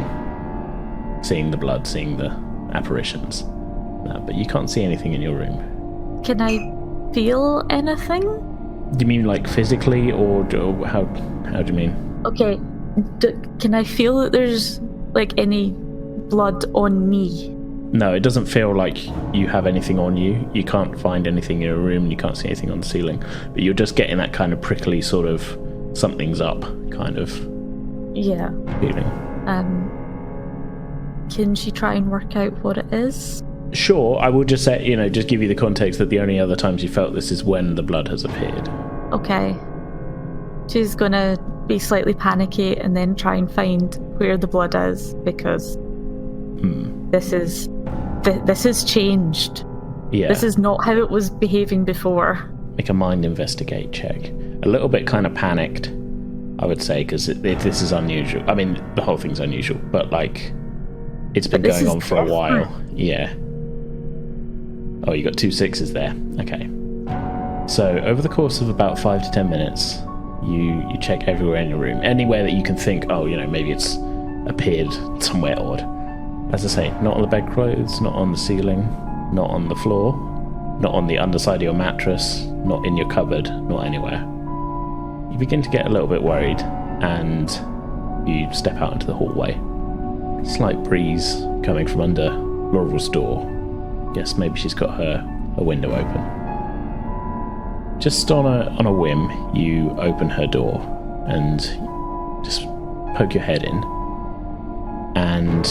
the blood, seeing the apparitions. But you can't see anything in your room. Can I feel anything? Do you mean like physically, or how do you mean? Okay, can I feel that there's like any blood on me? No, it doesn't feel like you have anything on you. You can't find anything in your room, and you can't see anything on the ceiling. But you're just getting that kind of prickly sort of something's up kind of feeling. Can she try and work out what it is? Sure, I will just say, just give you the context that the only other times you felt this is when the blood has appeared. Okay. She's gonna be slightly panicky and then try and find where the blood is, because this has changed. Yeah. This is not how it was behaving before. Make a mind investigate check. A little bit kind of panicked, I would say, because this is unusual. I mean, the whole thing's unusual, but like, it's been going on for a while. Yeah. Oh, you got 2 6s there. Okay. So over the course of about 5 to 10 minutes, you check everywhere in your room, anywhere that you can think, maybe it's appeared somewhere odd. As I say, not on the bedclothes, not on the ceiling, not on the floor, not on the underside of your mattress, not in your cupboard, not anywhere. You begin to get a little bit worried, and you step out into the hallway. Slight breeze coming from under Laurel's door. Guess maybe she's got her window open. Just on a whim, you open her door and just poke your head in and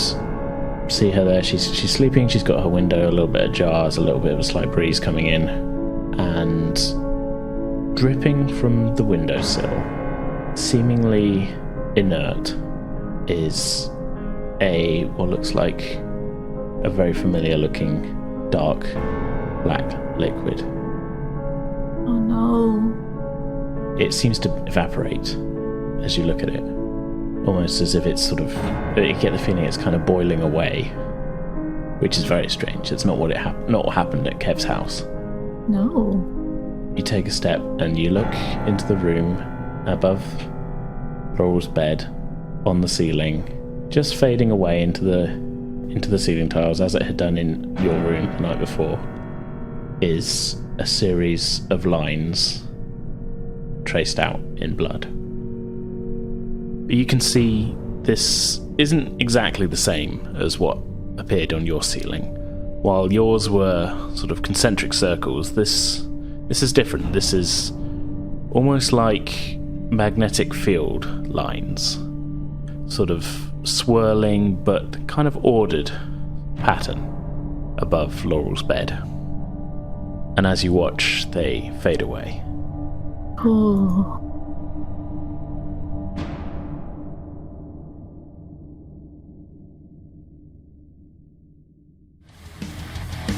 see her there. She's sleeping. She's got her window a little bit ajar. There's a little bit of a slight breeze coming in, and dripping from the windowsill, seemingly inert, is what looks like a very familiar looking dark black liquid. Oh no. It seems to evaporate as you look at it, almost as if it's you get the feeling it's kind of boiling away, which is very strange. It's not what happened at Kev's house. No. You take a step and you look into the room above Laurel's bed, on the ceiling, just fading away into the ceiling tiles, as it had done in your room the night before, is a series of lines traced out in blood. But you can see this isn't exactly the same as what appeared on your ceiling. While yours were sort of concentric circles, this is different. This is almost like magnetic field lines, sort of swirling but kind of ordered pattern above Laurel's bed. And as you watch, they fade away. Oh.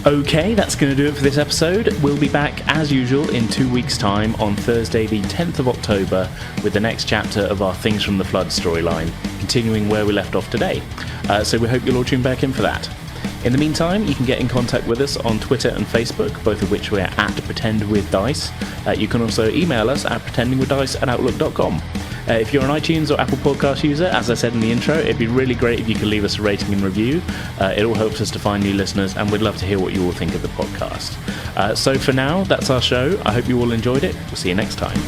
Okay, that's going to do it for this episode. We'll be back as usual in 2 weeks' time on Thursday the 10th of October with the next chapter of our Things from the Flood storyline, continuing where we left off today. So we hope you'll all tune back in for that. In the meantime, you can get in contact with us on Twitter and Facebook, both of which we're at PretendWithDice. You can also email us at pretendingwithdice@outlook.com. If you're an iTunes or Apple Podcast user, as I said in the intro, it'd be really great if you could leave us a rating and review. It all helps us to find new listeners, and we'd love to hear what you all think of the podcast. So for now, that's our show. I hope you all enjoyed it. We'll see you next time.